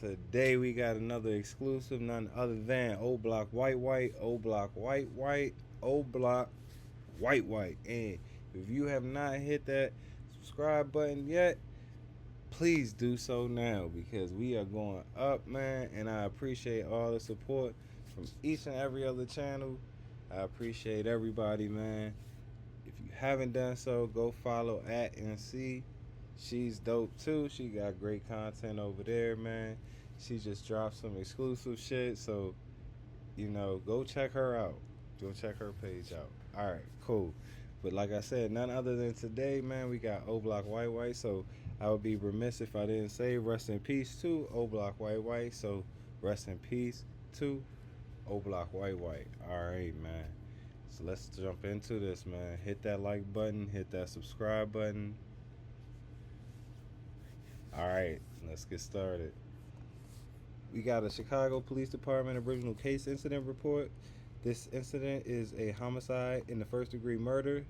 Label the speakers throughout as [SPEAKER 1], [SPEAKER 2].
[SPEAKER 1] Today we got another exclusive, none other than Oblock Oblock Oblock White. And if you have not hit that subscribe button yet, please do so now because we are going up, man. And I appreciate all the support from each and every other channel. I appreciate everybody, man. If you haven't done so, go follow at NC. She's dope too. She got great content over there, man. She just dropped some exclusive shit. So, go check her out. Go check her page out. All right, cool. But like I said, none other than today, man, we got Oblock White. So I would be remiss if I didn't say rest in peace to Oblock White. So rest in peace to Oblock White. All right, man. So let's jump into this, man. Hit that like button, hit that subscribe button. All right, let's get started. We got a Chicago Police Department original case incident report. This incident is a homicide in the first-degree murder.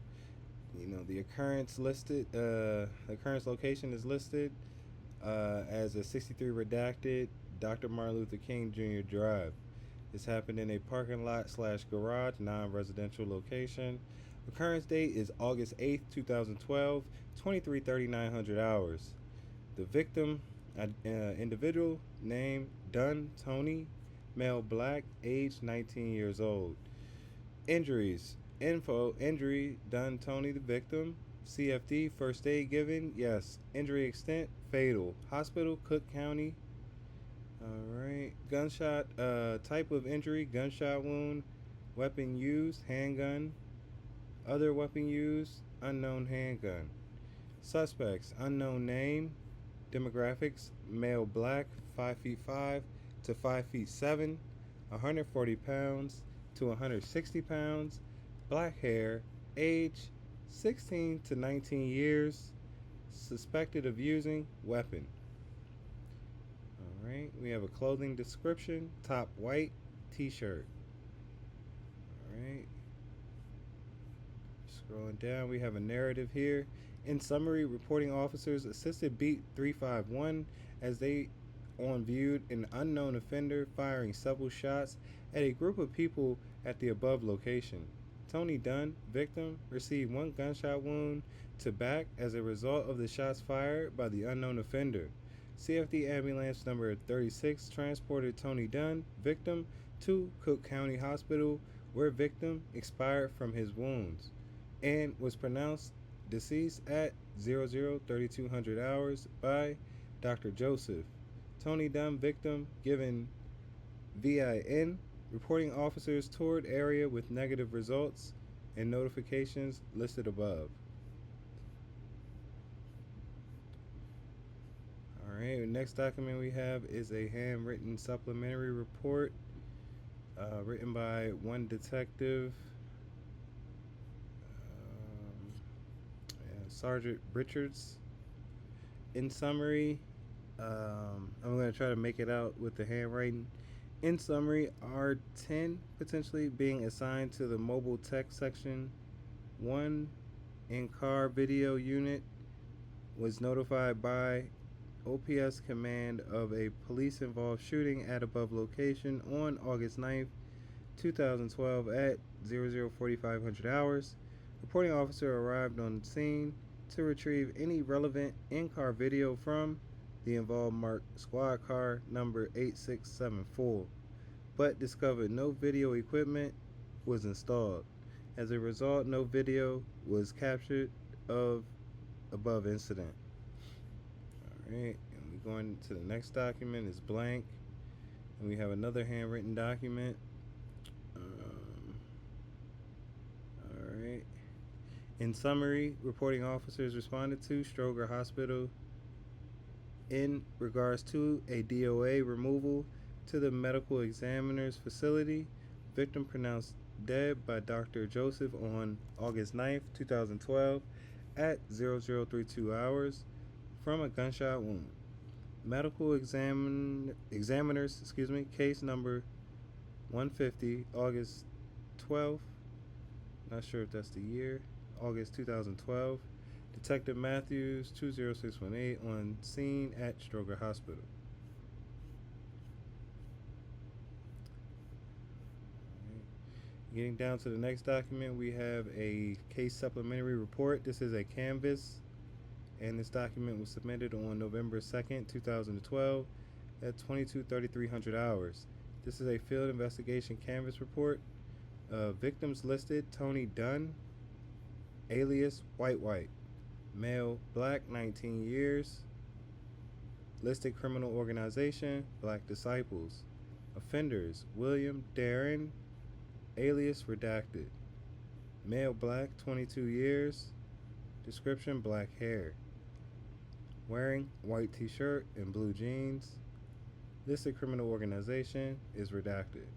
[SPEAKER 1] The occurrence location is listed as a 63 redacted Dr. Martin Luther King Jr. Drive. This happened in a parking lot / garage, non-residential location. Occurrence date is August 8th, 2012, 23:39 hours. The victim, individual, name Dunn Tony, male, black, age 19 years old. Injuries. Injury, Dunn Tony, the victim. CFD, first aid given, yes. Injury extent, fatal. Hospital, Cook County. Alright. Gunshot, type of injury, gunshot wound. Weapon used, handgun. Other weapon used, unknown handgun. Suspects, unknown name. Demographics, male, black, 5'5" to 5'7", 140 pounds to 160 pounds, black hair, age 16 to 19 years, suspected of using weapon. Alright, we have a clothing description, top white, t-shirt. Alright, scrolling down, we have a narrative here. In summary, reporting officers assisted Beat 351 as they viewed an unknown offender firing several shots at a group of people at the above location. Tony Dunn, victim, received one gunshot wound to back as a result of the shots fired by the unknown offender. CFD ambulance number 36 transported Tony Dunn, victim, to Cook County Hospital, where victim expired from his wounds and was pronounced deceased at 00:32 hours by Dr. Joseph. Tony Dunn, victim, given VIN. Reporting officers toured area with negative results and notifications listed above. Alright, the next document we have is a handwritten supplementary report written by one detective, Sergeant Richards. In summary, I'm going to try to make it out with the handwriting. In summary, R10 potentially being assigned to the mobile tech section 1 in-car video unit was notified by OPS command of a police-involved shooting at above location on August 9th, 2012 at 00:45 hours. Reporting officer arrived on scene to retrieve any relevant in-car video from the involved marked squad car number 8674, but discovered no video equipment was installed. As a result, no video was captured of above incident. Alright, and we're going to the next document. Is blank, and we have another handwritten document. Alright. In summary, reporting officers responded to Stroger Hospital in regards to a DOA removal to the medical examiner's facility. Victim pronounced dead by Dr. Joseph on August 9th, 2012 at 00:32 hours from a gunshot wound. Medical examiners, case number 150, August 12th. Not sure if that's the year. August 2012. Detective Matthews, 20618, on scene at Stroger Hospital. Getting down to the next document, we have a case supplementary report. This is a canvas, and this document was submitted on November 2nd, 2012 at 22:33 hours. This is a field investigation canvas report. Victims listed: Tony Dunn, alias White, male, black, 19 years. Listed criminal organization: Black Disciples. Offenders: William Darren, alias Redacted, male, black, 22 years. Description: black hair. Wearing white t-shirt and blue jeans. Listed criminal organization is Redacted.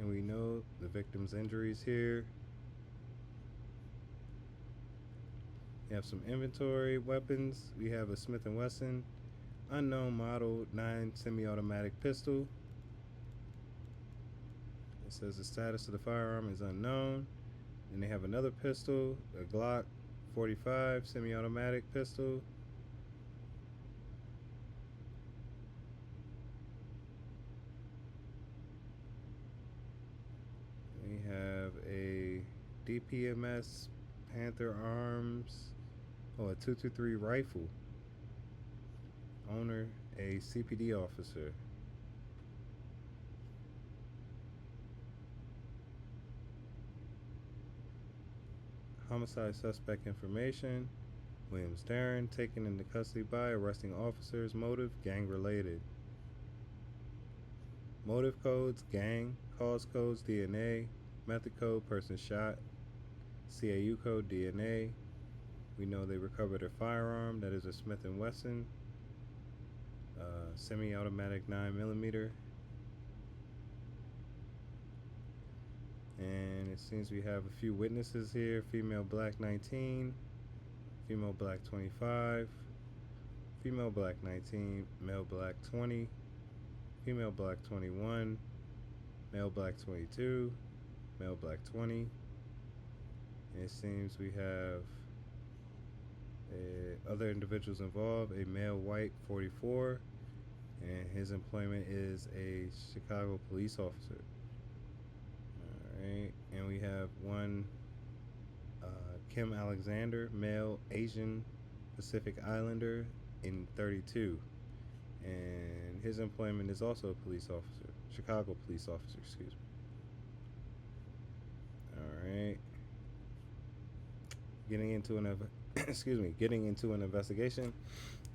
[SPEAKER 1] And we know the victim's injuries here. We have some inventory weapons. We have a Smith & Wesson unknown model 9 semi-automatic pistol. It says the status of the firearm is unknown. And they have another pistol, a Glock 45 semi-automatic pistol. We have a DPMS Panther Arms, a 223 rifle. Owner, a CPD officer. Homicide suspect information: Williams Darren, taken into custody by arresting officers. Motive: gang related. Motive codes: gang. Cause codes: DNA. Method code: person shot. CAU code: DNA. We know they recovered a firearm, that is a Smith & Wesson semi-automatic 9mm. And it seems we have a few witnesses here: female, black, 19, female, black, 25, female, black, 19, male, black, 20, female, black, 21, male, black, 22, male, black, 20. And it seems we have other individuals involved: a male, white, 44, and his employment is a Chicago police officer. Alright, and we have one, Kim Alexander, male, Asian Pacific Islander, in 32, and his employment is also a police officer, Chicago police officer, excuse me. Alright, getting into an investigation.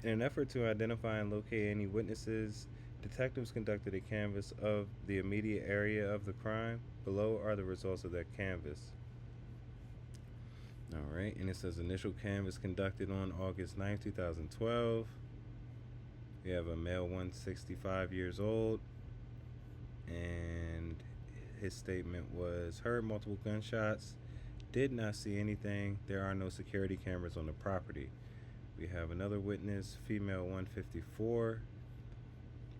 [SPEAKER 1] In an effort to identify and locate any witnesses, detectives conducted a canvass of the immediate area of the crime. Below are the results of that canvass. Alright, and it says initial canvass conducted on August 9th, 2012. We have a male, 165 years old, and his statement was: heard multiple gunshots, did not see anything, there are no security cameras on the property. We have another witness, female, 154,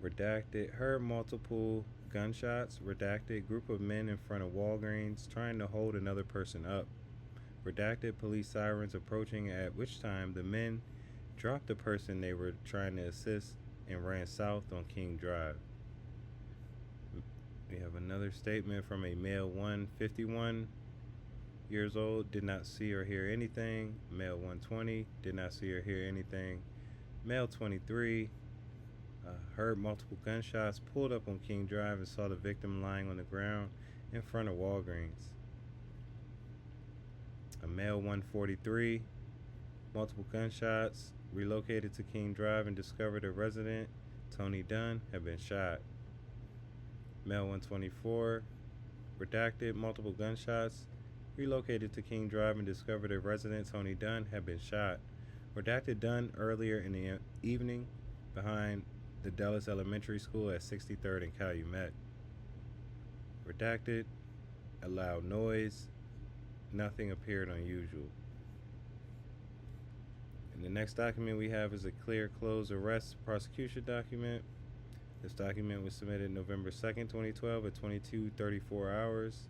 [SPEAKER 1] redacted, heard multiple gunshots, redacted, group of men in front of Walgreens trying to hold another person up, redacted, police sirens approaching, at which time the men dropped the person they were trying to assist and ran south on King Drive. We have another statement from a male, 151 years old, did not see or hear anything. Male, 120, did not see or hear anything. Male, 23, heard multiple gunshots, pulled up on King Drive and saw the victim lying on the ground in front of Walgreens. A male, 143, multiple gunshots, relocated to King Drive and discovered a resident, Tony Dunn, had been shot. Male, 124, redacted, multiple gunshots, relocated to King Drive and discovered a resident, Tony Dunn, had been shot. Redacted, Dunn earlier in the evening behind the Dallas Elementary School at 63rd and Calumet. Redacted, a loud noise, nothing appeared unusual. And the next document we have is a clear close arrest prosecution document. This document was submitted November 2nd, 2012 at 22:34 hours.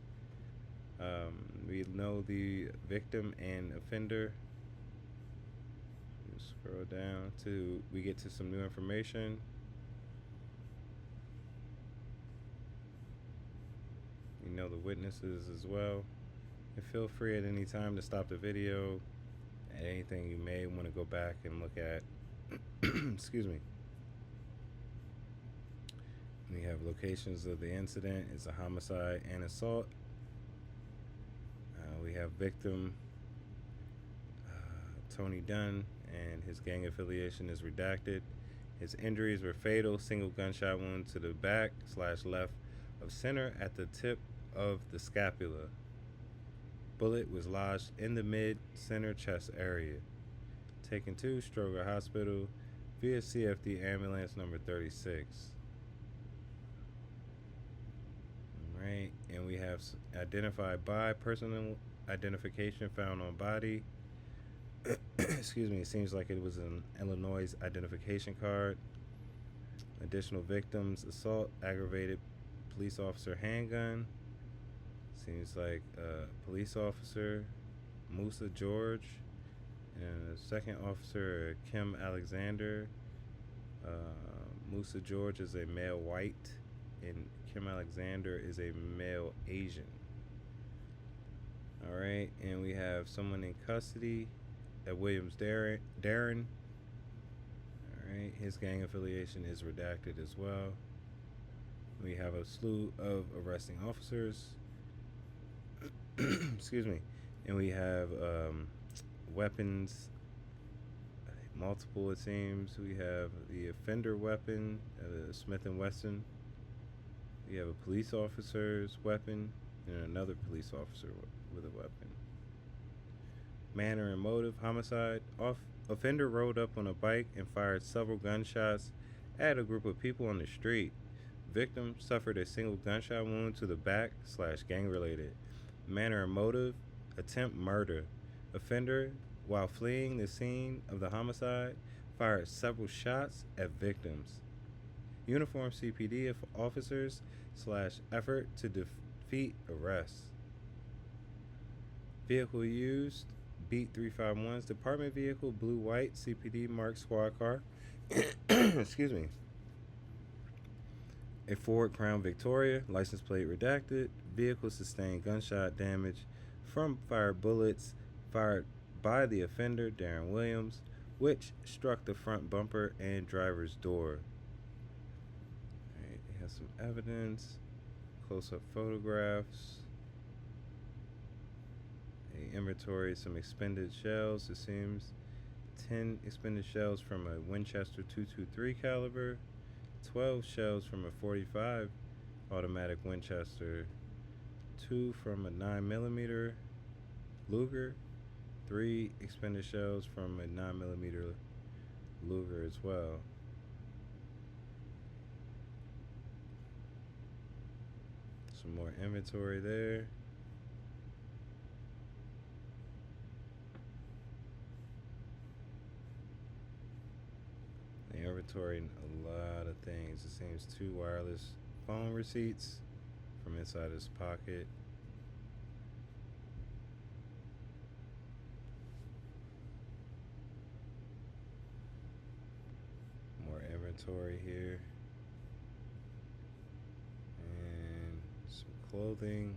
[SPEAKER 1] We know the victim and offender. Just scroll down to we get to some new information. know the witnesses as well. And feel free at any time to stop the video at anything you may want to go back and look at. Excuse me. We have locations of the incident. It's a homicide and assault. We have victim Tony Dunn, and his gang affiliation is redacted. His injuries were fatal, single gunshot wound to the back/left of center at the tip of the scapula. Bullet was lodged in the mid-center chest area. Taken to Stroger Hospital via CFD ambulance number 36. Alright, and we have identified by personal identification found on body. Excuse me, it seems like it was an Illinois identification card. Additional victims: assault, aggravated police officer handgun. Seems like police officer Musa George and a second officer Kim Alexander. Musa George is a male white and Kim Alexander is a male Asian. Alright, and we have someone in custody at Williams Darren. Alright, his gang affiliation is redacted as well. We have a slew of arresting officers. Excuse me. And we have weapons, multiple it seems. We have the offender weapon, Smith & Wesson. We have a police officer's weapon and another police officer with a weapon. Manner and motive: homicide. Offender rode up on a bike and fired several gunshots at a group of people on the street. Victim suffered a single gunshot wound to the back/gang related. Manner and motive: attempt murder. Offender, while fleeing the scene of the homicide, fired several shots at victims. Uniform CPD officers / effort to defeat arrest. Vehicle used: Beat 351's department vehicle, blue white CPD marked squad car. Excuse me. A Ford Crown Victoria, license plate redacted. Vehicle sustained gunshot damage from fired bullets fired by the offender, Darren Williams, which struck the front bumper and driver's door. Alright, they have some evidence, close-up photographs. Inventory, some expended shells. It seems 10 expended shells from a Winchester .223 caliber, 12 shells from a .45 automatic Winchester, 2 from a 9mm Luger, 3 expended shells from a 9mm Luger as well. Some more inventory there. Inventory, a lot of things. It seems 2 wireless phone receipts from inside his pocket. More inventory here. And some clothing.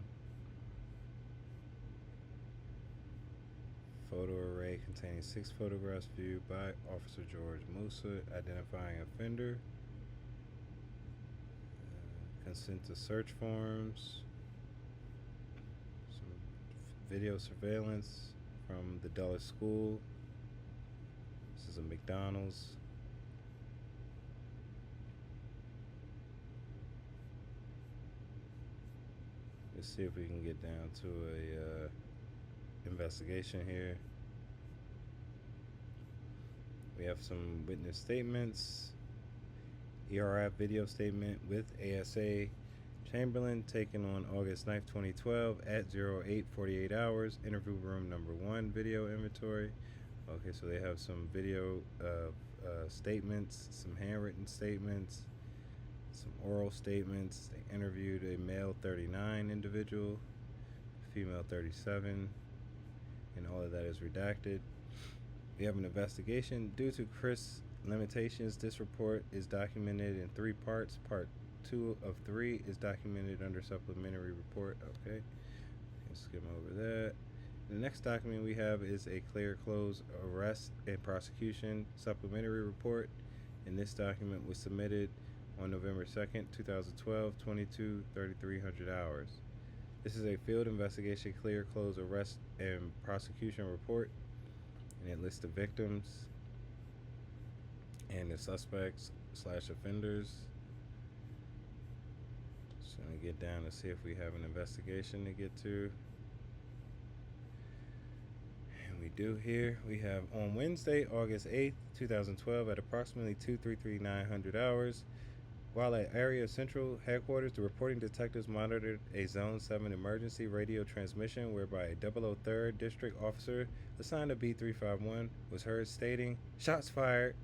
[SPEAKER 1] Photo array containing 6 photographs viewed by Officer George Musa, identifying offender. Consent to search forms. Some video surveillance from the Dulles School. This is a McDonald's. Let's see if we can get down to a investigation here. We have some witness statements. ERF video statement with ASA Chamberlain taken on August 9th, 2012 at 08:48 hours. Interview room number 1, video inventory. Okay, so they have some video statements, some handwritten statements, some oral statements. They interviewed a male 39 individual, female 37. And all of that is redacted. We have an investigation. Due to Chris limitations, this report is documented in 3 parts. Part 2 of 3 is documented under supplementary report. Okay, let's skim over that. The next document we have is a clear close arrest and prosecution supplementary report, and this document was submitted on November 2nd, 2012, 3,300 hours. This is a field investigation clear close arrest and prosecution report, and it lists the victims and the suspects / offenders. Just gonna get down to see if we have an investigation to get to. And we do here. We have on Wednesday, August 8th, 2012 at approximately 2:39 hours. While at Area Central Headquarters, the reporting detectives monitored a Zone 7 emergency radio transmission whereby a 003rd District officer assigned to B351 was heard stating, shots fired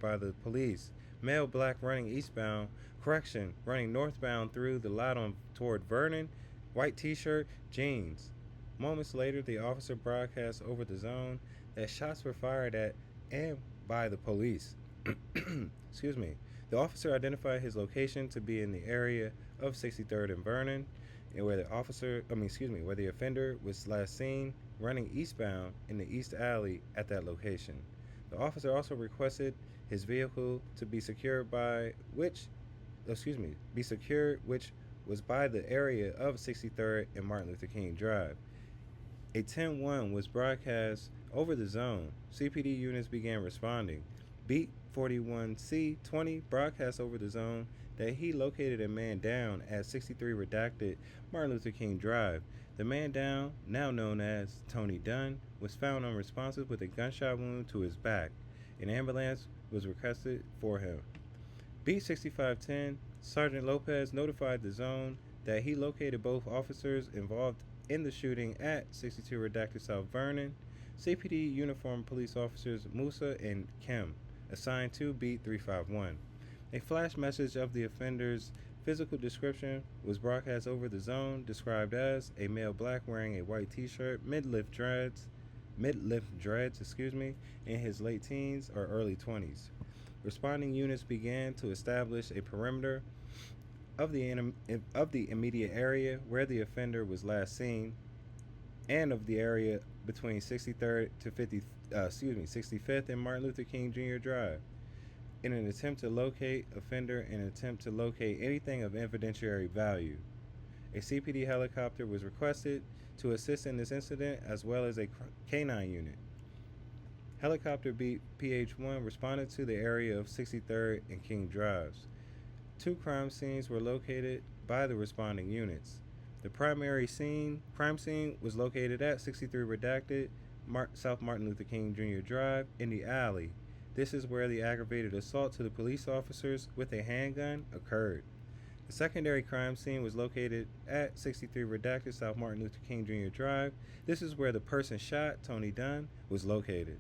[SPEAKER 1] by the police. Male black running eastbound, correction, running northbound through the lot on toward Vernon, white t-shirt, jeans. Moments later, the officer broadcast over the zone that shots were fired at and by the police. Excuse me. The officer identified his location to be in the area of 63rd and Vernon, and where the offender was last seen running eastbound in the east alley at that location. The officer also requested his vehicle to be secured, which was by the area of 63rd and Martin Luther King Drive. A 10-1 was broadcast over the zone. CPD units began responding. Beat 41C20 broadcast over the zone that he located a man down at 63 redacted Martin Luther King Drive. The man down, now known as Tony Dunn, was found unresponsive with a gunshot wound to his back. An ambulance was requested for him. Beat 6510, Sergeant Lopez notified the zone that he located both officers involved in the shooting at 62 redacted South Vernon. CPD uniformed police officers Musa and Kim, assigned to Beat 351. A flash message of the offender's physical description was broadcast over the zone, described as a male black wearing a white t-shirt, mid-lip dreads, in his late teens or early 20s. Responding units began to establish a perimeter of the immediate area where the offender was last seen, and of the area between 63rd to 65th and Martin Luther King Jr. Drive, in an attempt to locate offender and an attempt to locate anything of evidentiary value. A CPD helicopter was requested to assist in this incident, as well as a K-9 unit. Helicopter Beat PH-1 responded to the area of 63rd and King Drives. 2 crime scenes were located by the responding units. The primary crime scene was located at 63 redacted South Martin Luther King Jr. Drive in the alley. This is where the aggravated assault to the police officers with a handgun occurred. The secondary crime scene was located at 63 redacted South Martin Luther King Jr. Drive. This is where the person shot, Tony Dunn, was located.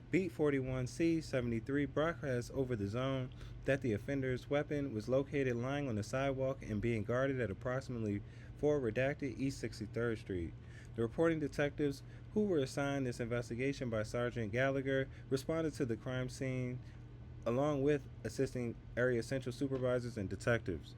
[SPEAKER 1] Beat 41C73 broadcast over the zone that the offender's weapon was located lying on the sidewalk and being guarded at approximately 4 redacted East 63rd Street. The reporting detectives, who were assigned this investigation by Sergeant Gallagher, responded to the crime scene along with assisting area central supervisors and detectives.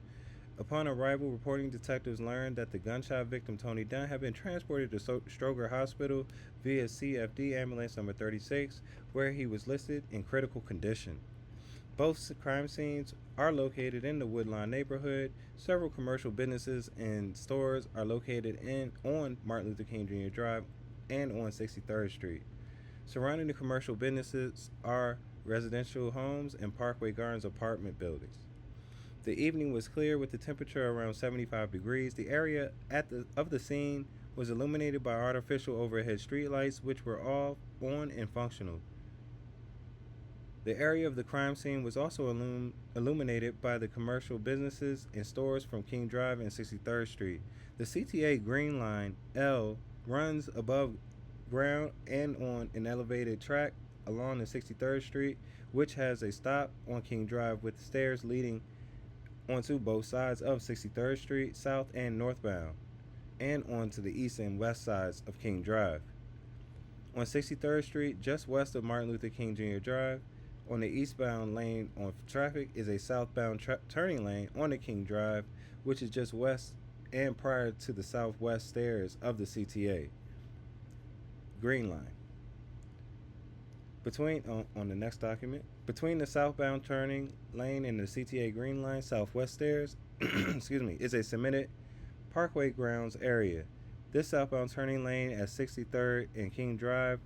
[SPEAKER 1] Upon arrival, reporting detectives learned that the gunshot victim, Tony Dunn, had been transported to Stroger Hospital via CFD ambulance number 36, where he was listed in critical condition. Both crime scenes are located in the Woodlawn neighborhood. Several commercial businesses and stores are located on Martin Luther King Jr. Drive and on 63rd Street. Surrounding the commercial businesses are residential homes and Parkway Gardens apartment buildings. The evening was clear with the temperature around 75 degrees. The area of the scene was illuminated by artificial overhead streetlights, which were all on and functional. The area of the crime scene was also illuminated by the commercial businesses and stores from King Drive and 63rd Street. The CTA Green Line L runs above ground and on an elevated track along the 63rd Street, which has a stop on King Drive with stairs leading onto both sides of 63rd Street, south and northbound, and onto the east and west sides of King Drive. On 63rd Street, just west of Martin Luther King Jr. Drive, On the eastbound lane on traffic is a southbound turning lane on the King Drive, which is just west and prior to the southwest stairs of the CTA Green Line. On the next document, between the southbound turning lane and the CTA Green Line southwest stairs, is a cemented parkway grounds area. This southbound turning lane at 63rd and King Drive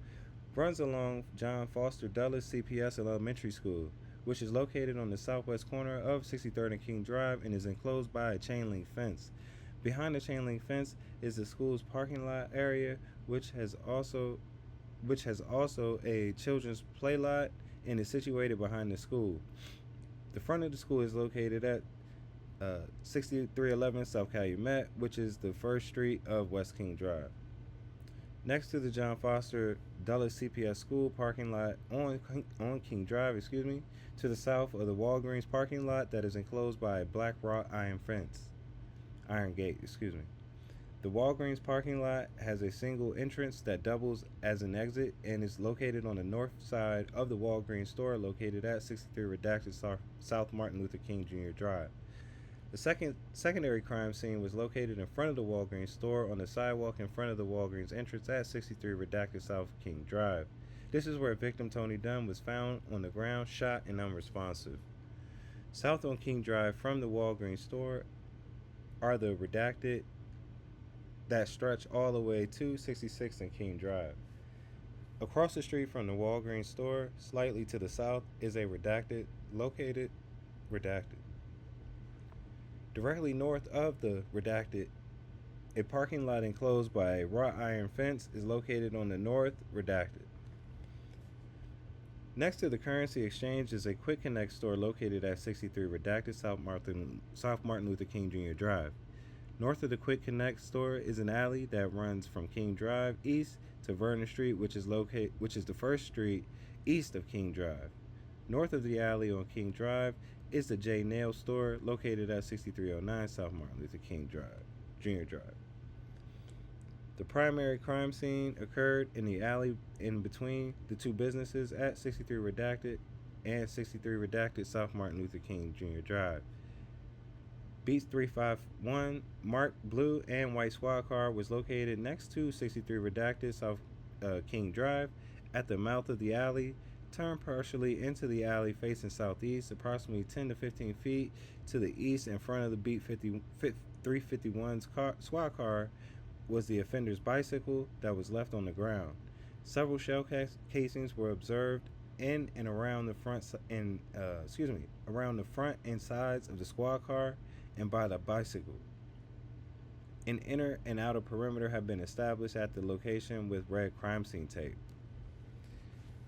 [SPEAKER 1] runs along John Foster Dulles CPS Elementary School, which is located on the southwest corner of 63rd and King Drive and is enclosed by a chain link fence. Behind the chain link fence is the school's parking lot area, which has also a children's play lot and is situated behind the school. The front of the school is located at 6311 South Calumet, which is the first street of West King Drive. Next to the John Foster Dulles CPS School parking lot on King Drive, to the south of the Walgreens parking lot that is enclosed by a black wrought iron gate. The Walgreens parking lot has a single entrance that doubles as an exit and is located on the north side of the Walgreens store located at 63 Redacted South Martin Luther King Jr. Drive. The secondary crime scene was located in front of the Walgreens store on the sidewalk in front of the Walgreens entrance at 63 Redacted South King Drive. This is where victim Tony Dunn was found on the ground, shot and unresponsive. South on King Drive from the Walgreens store are the redacted that stretch all the way to 66 and King Drive. Across the street from the Walgreens store, slightly to the south, is a redacted. Directly north of the redacted, a parking lot enclosed by a wrought iron fence is located on the north redacted. Next to the currency exchange is a Quick Connect store located at 63 Redacted South Martin Luther King Jr. Drive. North of the Quick Connect store is an alley that runs from King Drive east to Vernon Street, which is the first street east of King Drive. North of the alley on King Drive is the J Nail store located at 6309 South Martin Luther King Jr. Drive. The primary crime scene occurred in the alley in between the two businesses at 63 Redacted and 63 Redacted South Martin Luther King Jr. Drive. Beats 351 marked blue and white squad car was located next to 63 Redacted South King Drive at the mouth of the alley. Turn partially into the alley facing southeast, approximately 10 to 15 feet to the east in front of the Beat 351's squad car was the offender's bicycle that was left on the ground. Several shell casings were observed in and around the front and sides of the squad car and by the bicycle. An inner and outer perimeter have been established at the location with red crime scene tape.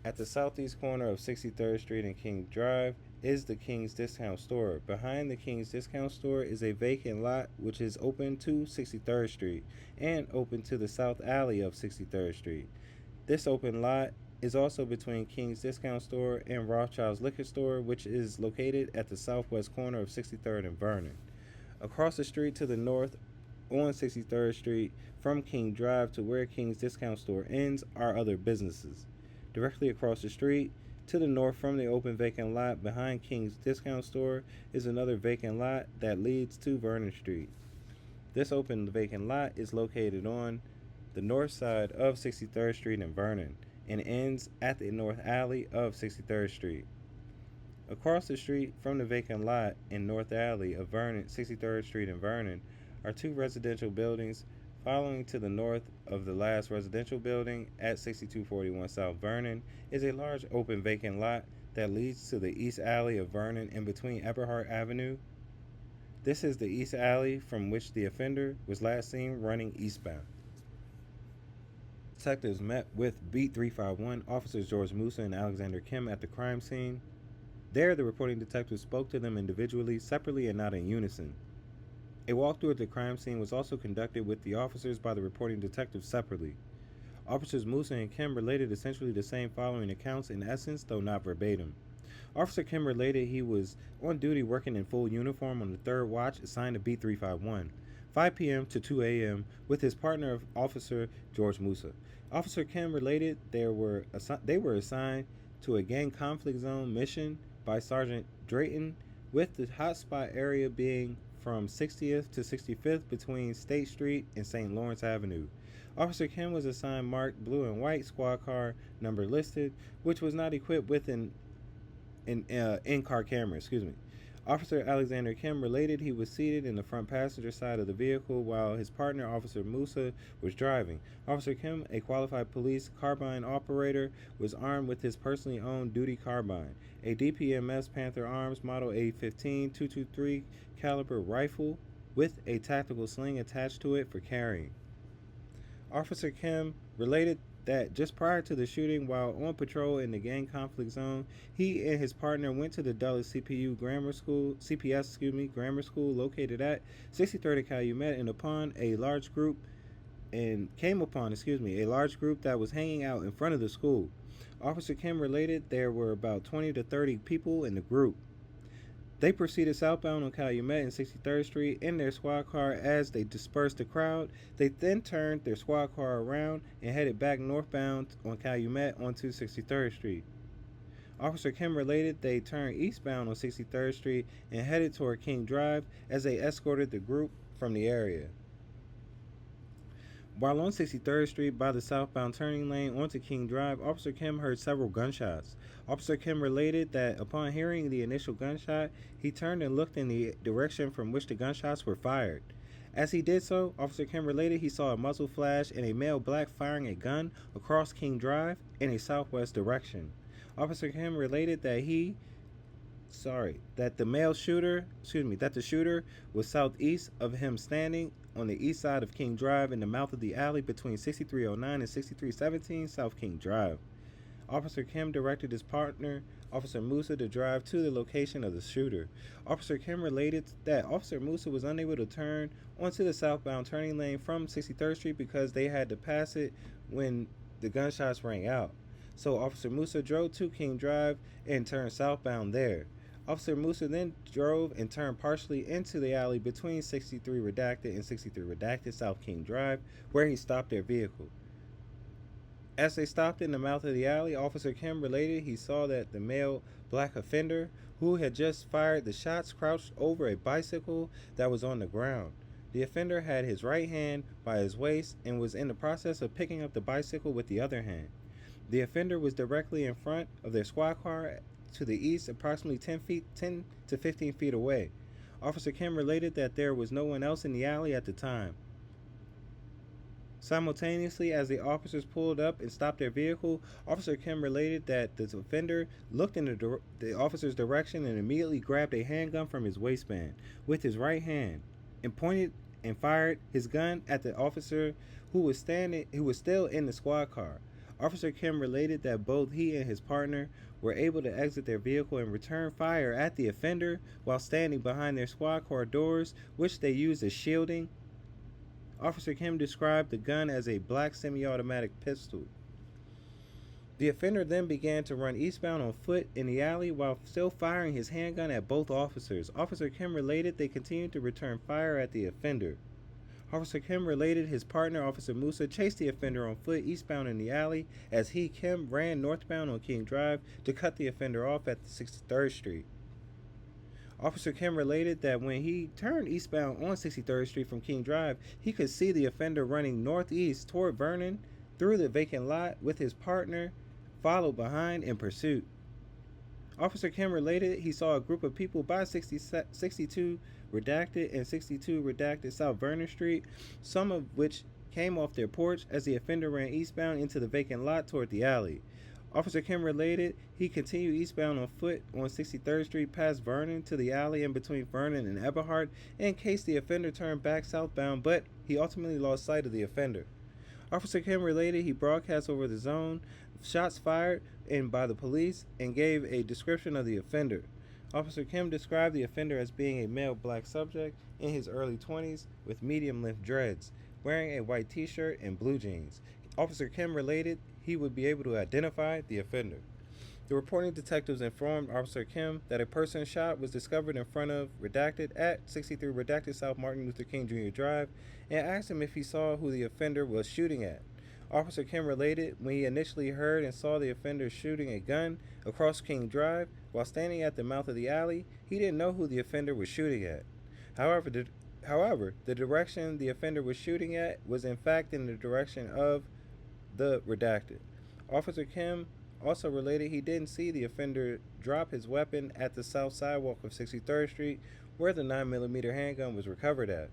[SPEAKER 1] At the southeast corner of 63rd Street and King Drive is the King's Discount Store. Behind the King's Discount Store is a vacant lot which is open to 63rd Street and open to the south alley of 63rd Street. This open lot is also between King's Discount Store and Rothschild's Liquor Store, which is located at the southwest corner of 63rd and Vernon. Across the street to the north on 63rd Street from King Drive to where King's Discount Store ends are other businesses. Directly across the street to the north from the open vacant lot behind King's Discount Store is another vacant lot that leads to Vernon Street. This open vacant lot is located on the north side of 63rd Street and Vernon and ends at the north alley of 63rd Street. Across the street from the vacant lot in north alley of Vernon, 63rd Street and Vernon, are two residential buildings. Following to the north of the last residential building at 6241 South Vernon is a large open vacant lot that leads to the east alley of Vernon in between Eberhart Avenue. This is the east alley from which the offender was last seen running eastbound. Detectives met with Beat 351 officers George Musa and Alexander Kim at the crime scene. There, the reporting detectives spoke to them individually, separately, and not in unison. A walkthrough of the crime scene was also conducted with the officers by the reporting detectives separately. Officers Musa and Kim related essentially the same following accounts in essence, though not verbatim. Officer Kim related he was on duty working in full uniform on the third watch assigned to Beat 351, 5 p.m. to 2 a.m. with his partner of Officer George Musa. Officer Kim related they were assigned to a gang conflict zone mission by Sergeant Drayton, with the hotspot area being from 60th to 65th between State Street and St. Lawrence Avenue. Officer Kim was assigned marked blue and white squad car number listed, which was not equipped with an in-car camera. Officer Alexander Kim related he was seated in the front passenger side of the vehicle while his partner, Officer Musa, was driving. Officer Kim, a qualified police carbine operator, was armed with his personally owned duty carbine, a DPMS Panther Arms Model A15 223 caliber rifle with a tactical sling attached to it for carrying. Officer Kim related that just prior to the shooting, while on patrol in the gang conflict zone, he and his partner went to the Dulles CPS Grammar School located at 63rd and Calumet and came upon a large group that was hanging out in front of the school. Officer Kim related there were about 20 to 30 people in the group. They proceeded southbound on Calumet and 63rd Street in their squad car. As they dispersed the crowd, they then turned their squad car around and headed back northbound on Calumet onto 63rd Street. Officer Kim related they turned eastbound on 63rd Street and headed toward King Drive as they escorted the group from the area. While on 63rd Street by the southbound turning lane onto King Drive, Officer Kim heard several gunshots. Officer Kim related that upon hearing the initial gunshot, he turned and looked in the direction from which the gunshots were fired. As he did so, Officer Kim related he saw a muzzle flash and a male black firing a gun across King Drive in a southwest direction. Officer Kim related that the shooter was southeast of him, standing on the east side of King Drive in the mouth of the alley between 6309 and 6317 South King Drive. Officer Kim directed his partner, Officer Musa, to drive to the location of the shooter. Officer Kim related that Officer Musa was unable to turn onto the southbound turning lane from 63rd Street because they had to pass it when the gunshots rang out. So Officer Musa drove to King Drive and turned southbound there. Officer Musa then drove and turned partially into the alley between 63 Redacted and 63 Redacted South King Drive, where he stopped their vehicle. As they stopped in the mouth of the alley, Officer Kim related he saw that the male black offender who had just fired the shots crouched over a bicycle that was on the ground. The offender had his right hand by his waist and was in the process of picking up the bicycle with the other hand. The offender was directly in front of their squad car to the east, approximately 10 to 15 feet away. Officer Kim related that there was no one else in the alley at the time. Simultaneously, as the officers pulled up and stopped their vehicle, Officer Kim related that the offender looked in the officer's direction and immediately grabbed a handgun from his waistband with his right hand and pointed and fired his gun at the officer who was still in the squad car. Officer Kim related that both he and his partner were able to exit their vehicle and return fire at the offender while standing behind their squad car doors, which they used as shielding. Officer Kim described the gun as a black semi-automatic pistol. The offender then began to run eastbound on foot in the alley while still firing his handgun at both officers. Officer Kim related they continued to return fire at the offender. Officer Kim related his partner, Officer Musa, chased the offender on foot eastbound in the alley as he, Kim, ran northbound on King Drive to cut the offender off at 63rd Street. Officer Kim related that when he turned eastbound on 63rd Street from King Drive, he could see the offender running northeast toward Vernon through the vacant lot with his partner followed behind in pursuit. Officer Kim related he saw a group of people by 62 Redacted and 62 Redacted South Vernon Street, some of which came off their porch as the offender ran eastbound into the vacant lot toward the alley. Officer Kim related he continued eastbound on foot on 63rd Street past Vernon to the alley in between Vernon and Eberhard in case the offender turned back southbound, but he ultimately lost sight of the offender. Officer Kim related he broadcast over the zone, shots fired and by the police, and gave a description of the offender. Officer Kim described the offender as being a male black subject in his early 20s with medium-length dreads, wearing a white t-shirt and blue jeans. Officer Kim related he would be able to identify the offender. The reporting detectives informed Officer Kim that a person shot was discovered in front of Redacted at 63 Redacted South Martin Luther King Jr. Drive and asked him if he saw who the offender was shooting at. Officer Kim related when he initially heard and saw the offender shooting a gun across King Drive while standing at the mouth of the alley, he didn't know who the offender was shooting at. However, the direction the offender was shooting at was in fact in the direction of the redacted. Officer Kim also related he didn't see the offender drop his weapon at the south sidewalk of 63rd Street where the 9mm handgun was recovered at.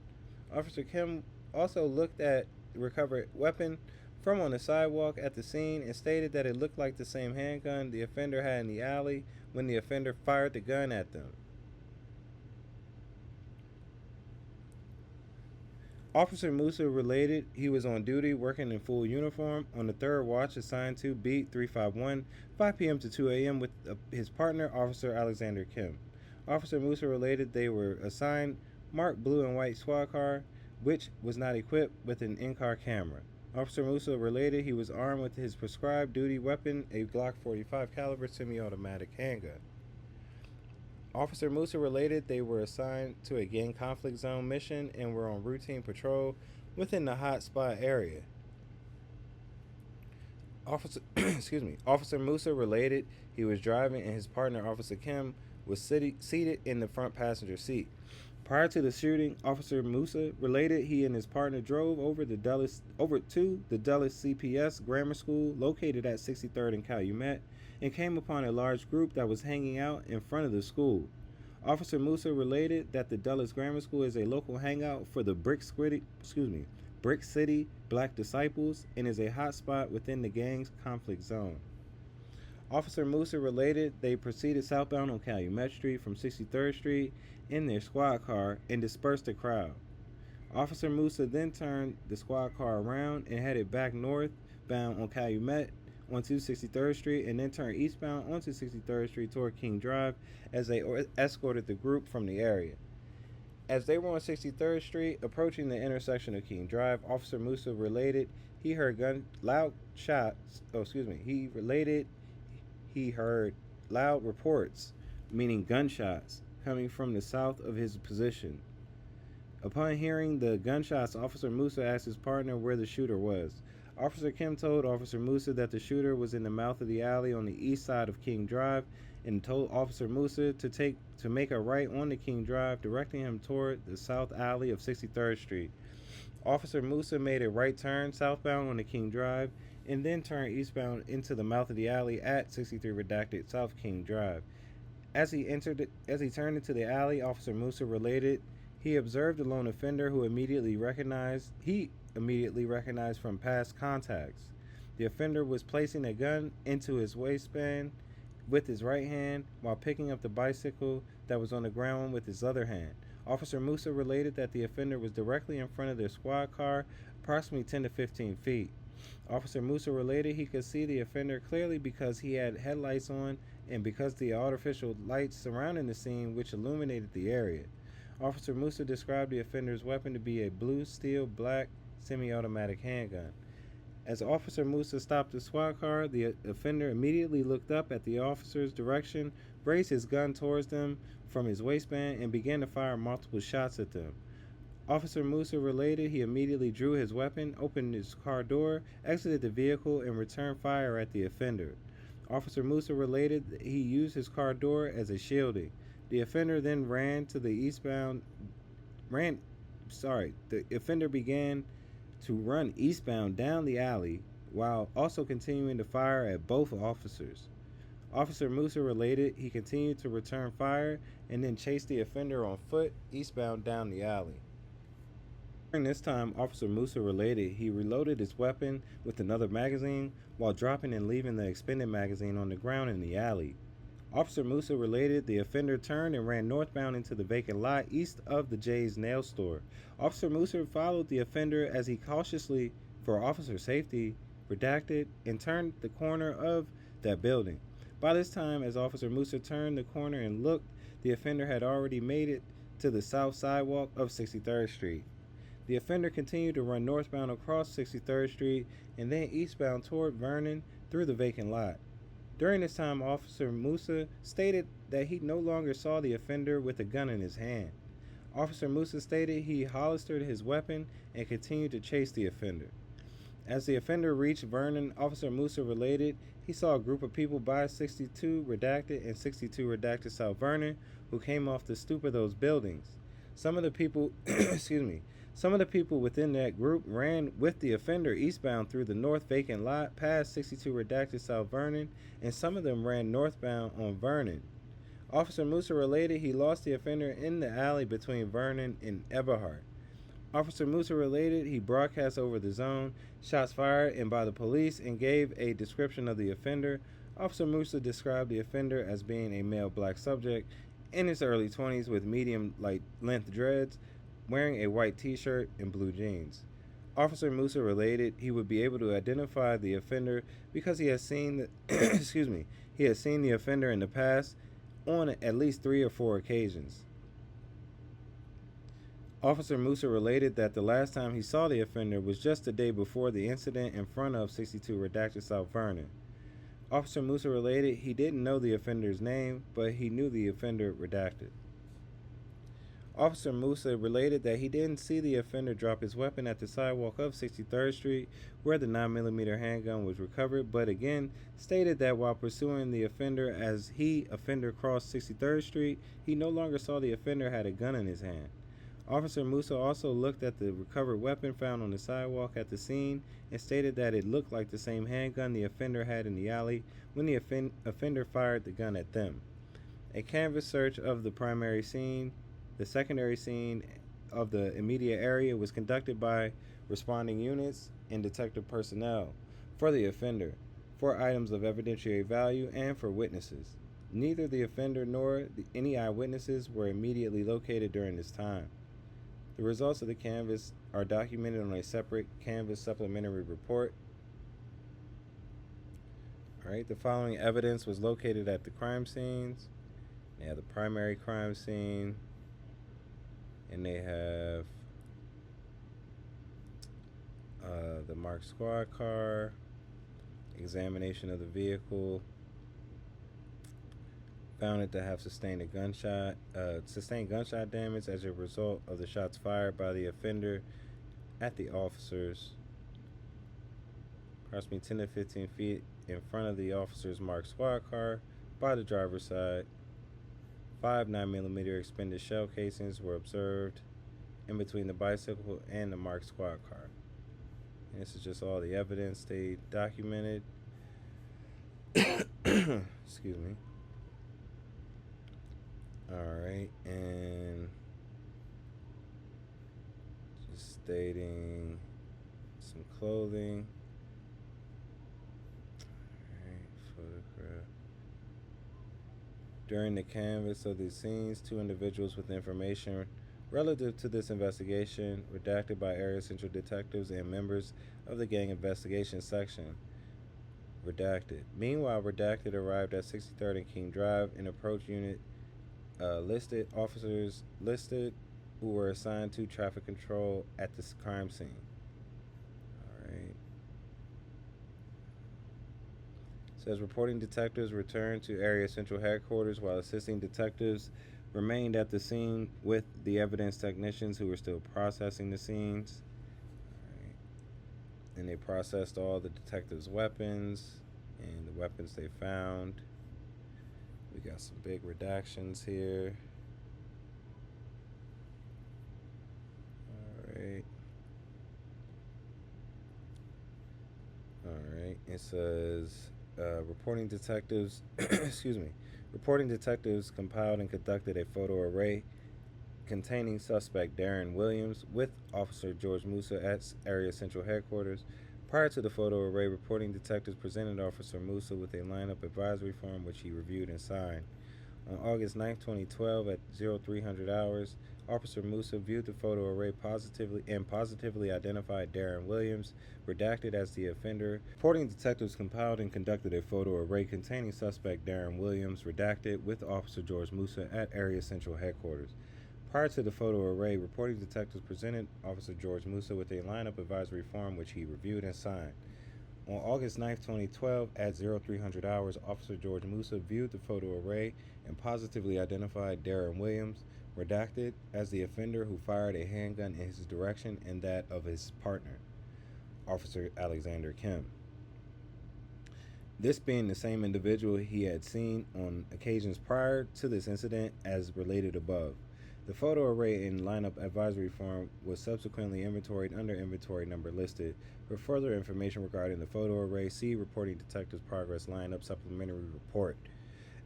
[SPEAKER 1] Officer Kim also looked at the recovered weapon from on the sidewalk at the scene and stated that it looked like the same handgun the offender had in the alley when the offender fired the gun at them. Officer Musa related he was on duty working in full uniform on the third watch assigned to Beat 351, 5 p.m. to 2 a.m. with his partner, Officer Alexander Kim. Officer Musa related they were assigned marked blue and white squad car, which was not equipped with an in-car camera. Officer Musa related he was armed with his prescribed duty weapon, a Glock 45 caliber semi-automatic handgun. Officer Musa related they were assigned to a gang conflict zone mission and were on routine patrol within the hotspot area. Officer Musa related he was driving and his partner, Officer Kim, was seated in the front passenger seat. Prior to the shooting, Officer Musa related he and his partner drove over to the Dulles CPS Grammar School located at 63rd and Calumet and came upon a large group that was hanging out in front of the school. Officer Musa related that the Dulles Grammar School is a local hangout for the Brick City Black Disciples and is a hotspot within the gang's conflict zone. Officer Musa related they proceeded southbound on Calumet Street from 63rd Street in their squad car and dispersed the crowd. Officer Musa then turned the squad car around and headed back northbound on Calumet onto 63rd Street and then turned eastbound onto 63rd Street toward King Drive as they escorted the group from the area. As they were on 63rd Street approaching the intersection of King Drive, Officer Musa related he heard he heard loud reports, meaning gunshots, coming from the south of his position. Upon hearing the gunshots, Officer Musa asked his partner where the shooter was. Officer Kim told Officer Musa that the shooter was in the mouth of the alley on the east side of King Drive and told Officer Musa to make a right onto King Drive, directing him toward the south alley of 63rd Street. Officer Musa made a right turn southbound on the King Drive and then turned eastbound into the mouth of the alley at 63 redacted South King Drive. As he turned into the alley, Officer Musa related he observed a lone offender who immediately recognized from past contacts. The offender was placing a gun into his waistband with his right hand while picking up the bicycle that was on the ground with his other hand. Officer Musa related that the offender was directly in front of their squad car, approximately 10 to 15 feet. Officer Musa related he could see the offender clearly because he had headlights on and because the artificial lights surrounding the scene which illuminated the area. Officer Musa described the offender's weapon to be a blue steel black semi-automatic handgun. As Officer Musa stopped the squad car, the offender immediately looked up at the officer's direction, raised his gun towards them from his waistband, and began to fire multiple shots at them. Officer Musa related he immediately drew his weapon, opened his car door, exited the vehicle, and returned fire at the offender. Officer Musa related that he used his car door as a shielding. The offender then the offender began to run eastbound down the alley while also continuing to fire at both officers. Officer Musa related he continued to return fire and then chased the offender on foot eastbound down the alley. During this time, Officer Musa related he reloaded his weapon with another magazine while dropping and leaving the expended magazine on the ground in the alley. Officer Musa related the offender turned and ran northbound into the vacant lot east of the Jay's Nail Store. Officer Musa followed the offender as he cautiously, for officer safety, redacted and turned the corner of that building. By this time, as Officer Musa turned the corner and looked, the offender had already made it to the south sidewalk of 63rd Street. The offender continued to run northbound across 63rd Street and then eastbound toward Vernon through the vacant lot. During this time, Officer Musa stated that he no longer saw the offender with a gun in his hand. Officer Musa stated he holstered his weapon and continued to chase the offender. As the offender reached Vernon, Officer Musa related he saw a group of people by 62 Redacted and 62 Redacted South Vernon who came off the stoop of those buildings. Some of the people, some of the people within that group ran with the offender eastbound through the north vacant lot past 62 Redacted South Vernon, and some of them ran northbound on Vernon. Officer Musa related he lost the offender in the alley between Vernon and Eberhart. Officer Musa related he broadcast over the zone, shots fired and by the police, and gave a description of the offender. Officer Musa described the offender as being a male black subject in his early 20s with medium length dreads, wearing a white t-shirt and blue jeans. Officer Musa related he would be able to identify the offender because he has seen the he has seen the offender in the past on at least 3 or 4 occasions. Officer Musa related that the last time he saw the offender was just the day before the incident in front of 62 Redacted South Vernon. Officer Musa related he didn't know the offender's name, but he knew the offender redacted. Officer Musa related that he didn't see the offender drop his weapon at the sidewalk of 63rd Street where the 9mm handgun was recovered, but again stated that while pursuing the offender as offender crossed 63rd Street, he no longer saw the offender had a gun in his hand. Officer Musa also looked at the recovered weapon found on the sidewalk at the scene and stated that it looked like the same handgun the offender had in the alley when the offender fired the gun at them. A canvas search of the primary scene, the secondary scene of the immediate area was conducted by responding units and detective personnel for the offender, for items of evidentiary value, and for witnesses. Neither the offender nor any eyewitnesses were immediately located during this time. The results of the canvass are documented on a separate canvass supplementary report. Alright, the following evidence was located at the crime scenes. They have the primary crime scene, and they have the marked squad car, examination of the vehicle, found it to have sustained gunshot damage as a result of the shots fired by the offender at the officers, approximately 10 to 15 feet in front of the officer's marked squad car by the driver's side. 5 9mm expended shell casings were observed in between the bicycle and the marked squad car. And this is just all the evidence they documented. Excuse me. Alright, and just stating some clothing. Alright, photograph. During the canvass of these scenes, 2 individuals with information relative to this investigation, redacted by Area Central detectives and members of the Gang Investigation Section. Redacted. Meanwhile, Redacted arrived at 63rd and King Drive and approached unit listed officers listed who were assigned to traffic control at this crime scene. Alright. Says reporting detectives returned to Area Central headquarters while assisting detectives remained at the scene with the evidence technicians who were still processing the scenes. Alright. And they processed all the detectives' weapons and the weapons they found. We got some big redactions here. Alright. It says reporting detectives reporting detectives compiled and conducted a photo array containing suspect Darren Williams with Officer George Musa at Area Central headquarters. Prior to the photo array, reporting detectives presented Officer Musa with a lineup advisory form which he reviewed and signed. On August 9, 2012 at 0300 hours, Officer Musa viewed the photo array positively identified Darren Williams, redacted as the offender. Reporting detectives compiled and conducted a photo array containing suspect Darren Williams, redacted, with Officer George Musa at Area Central headquarters. Prior to the photo array, reporting detectives presented Officer George Musa with a lineup advisory form which he reviewed and signed. On August 9, 2012 at 0300 hours, Officer George Musa viewed the photo array and positively identified Darren Williams, redacted, as the offender who fired a handgun in his direction and that of his partner. Officer Alexander Kim. This being the same individual he had seen on occasions prior to this incident as related above. The photo array in lineup advisory form was subsequently inventoried under inventory number listed. For further information regarding the photo array, see Reporting Detectives Progress Lineup Supplementary Report.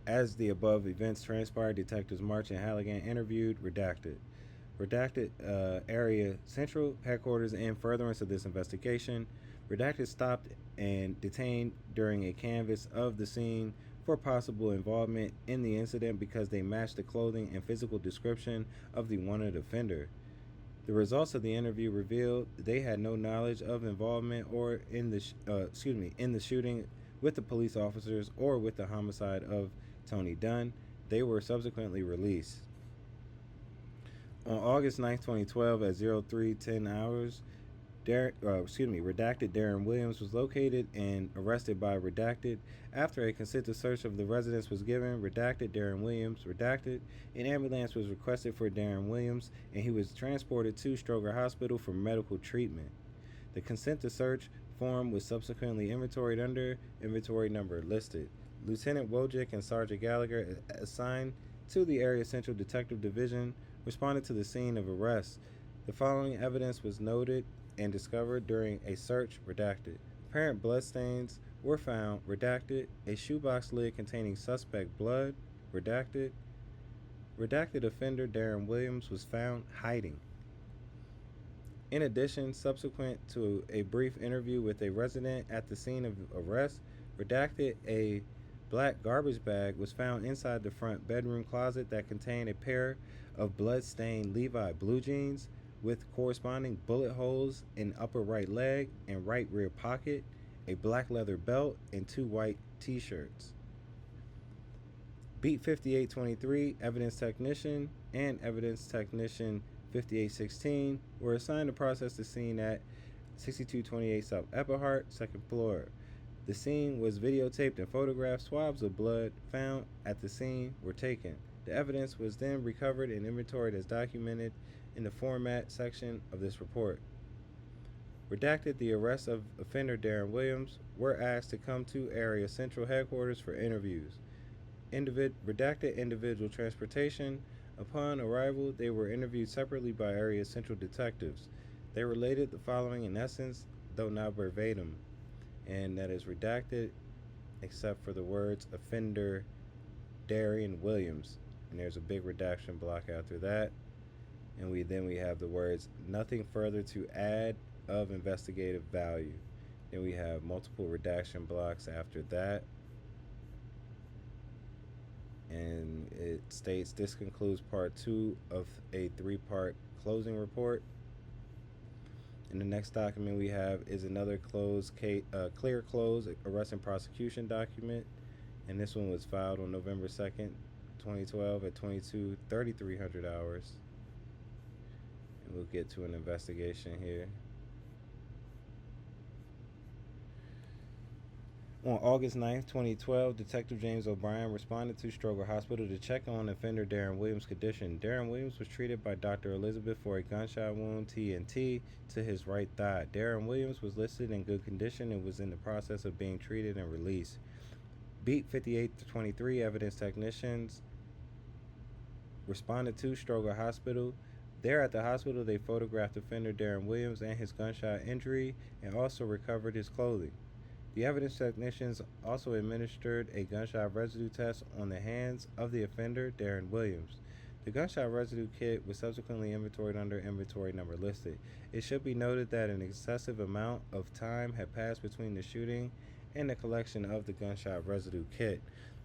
[SPEAKER 1] As the above events transpired, Detectives March and Halligan interviewed Redacted Area Central Headquarters in furtherance of this investigation. Redacted stopped and detained during a canvass of the scene for possible involvement in the incident because they matched the clothing and physical description of the wanted offender. The results of the interview revealed they had no knowledge of involvement or in the shooting with the police officers or with the homicide of Tony Dunn. They were subsequently released. On August 9, 2012, at 03:10 hours, Redacted Darren Williams was located and arrested by Redacted. After a consented search of the residence was given, Redacted Darren Williams, Redacted, an ambulance was requested for Darren Williams, and he was transported to Stroger Hospital for medical treatment. The consent to search form was subsequently inventoried under inventory number listed. Lieutenant Wojcik and Sergeant Gallagher, assigned to the Area Central Detective Division, responded to the scene of arrest. The following evidence was noted and discovered during a search. Redacted. Apparent bloodstains were found. Redacted. A shoebox lid containing suspect blood. Redacted. Redacted offender Darren Williams was found hiding. In addition, subsequent to a brief interview with a resident at the scene of arrest, Redacted, a black garbage bag was found inside the front bedroom closet that contained a pair of blood-stained Levi blue jeans with corresponding bullet holes in upper right leg and right rear pocket, a black leather belt, and 2 white t-shirts. Beat 5823, Evidence Technician, and Evidence Technician 5816 were assigned to process the scene at 6228 South Eppihart, 2nd floor. The scene was videotaped and photographed. Swabs of blood found at the scene were taken. The evidence was then recovered and inventoried as documented in the format section of this report. Redacted, the arrest of offender Darren Williams, were asked to come to Area Central Headquarters for interviews. Redacted individual transportation. Upon arrival, they were interviewed separately by Area Central detectives. They related the following in essence, though not verbatim, and that is redacted except for the words offender Darren Williams, and there's a big redaction block after that, and we have the words nothing further to add of investigative value. Then we have multiple redaction blocks after that, and it states this concludes part 2 of a 3-part closing report. And the next document we have is another clear close arrest and prosecution document, and this one was filed on November 2nd, 2012 at 2300 hours. And we'll get to an investigation here. On August 9th, 2012, Detective James O'Brien responded to Stroger Hospital to check on offender Darren Williams' condition. Darren Williams was treated by Dr. Elizabeth for a gunshot wound, TNT, to his right thigh. Darren Williams was listed in good condition and was in the process of being treated and released. Beat 5823, evidence technicians responded to Stroger Hospital. There at the hospital, they photographed offender Darren Williams and his gunshot injury and also recovered his clothing. The evidence technicians also administered a gunshot residue test on the hands of the offender, Darren Williams. The gunshot residue kit was subsequently inventoried under inventory number listed. It should be noted that an excessive amount of time had passed between the shooting and the collection of the gunshot residue kit.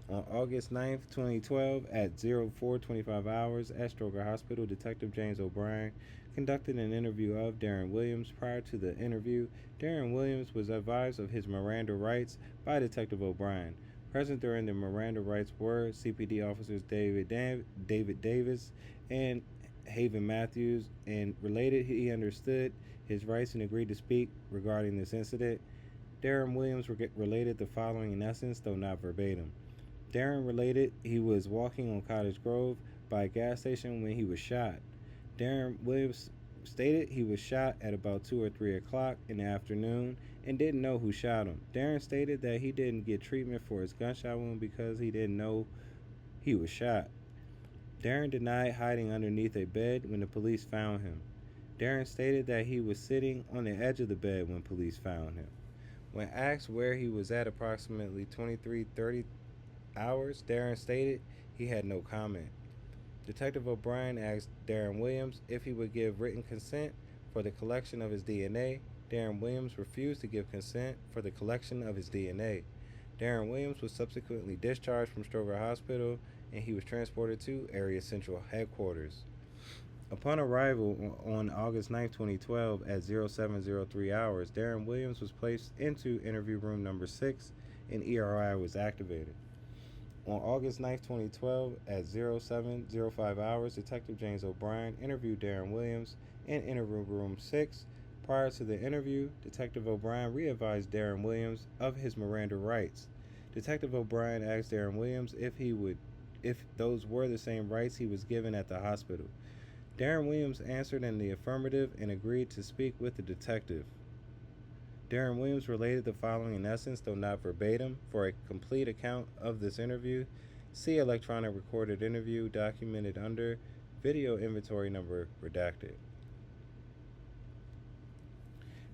[SPEAKER 1] On August 9th, 2012, at 04:25 hours at Stroger Hospital, Detective James O'Brien conducted an interview of Darren Williams. Prior to the interview, Darren Williams was advised of his Miranda rights by Detective O'Brien. Present during the Miranda rights were CPD officers David Davis and Haven Matthews, and related he understood his rights and agreed to speak regarding this incident. Darren Williams related the following in essence, though not verbatim. Darren related he was walking on Cottage Grove by a gas station when he was shot. Darren Williams stated he was shot at about 2 or 3 o'clock in the afternoon and didn't know who shot him. Darren stated that he didn't get treatment for his gunshot wound because he didn't know he was shot. Darren denied hiding underneath a bed when the police found him. Darren stated that he was sitting on the edge of the bed when police found him. When asked where he was at approximately 23:30 hours, Darren stated he had no comment. Detective O'Brien asked Darren Williams if he would give written consent for the collection of his DNA. Darren Williams refused to give consent for the collection of his DNA. Darren Williams was subsequently discharged from Stroger Hospital and he was transported to Area Central Headquarters. Upon arrival on August 9, 2012 at 0703 hours, Darren Williams was placed into interview room number 6 and ERI was activated. On August 9, 2012 at 0705 hours, Detective James O'Brien interviewed Darren Williams in interview room 6. Prior to the interview, Detective O'Brien re-advised Darren Williams of his Miranda rights. Detective O'Brien asked Darren Williams if those were the same rights he was given at the hospital. Darren Williams answered in the affirmative and agreed to speak with the detective. Darren Williams related the following in essence, though not verbatim. For a complete account of this interview, see electronic recorded interview documented under video inventory number redacted.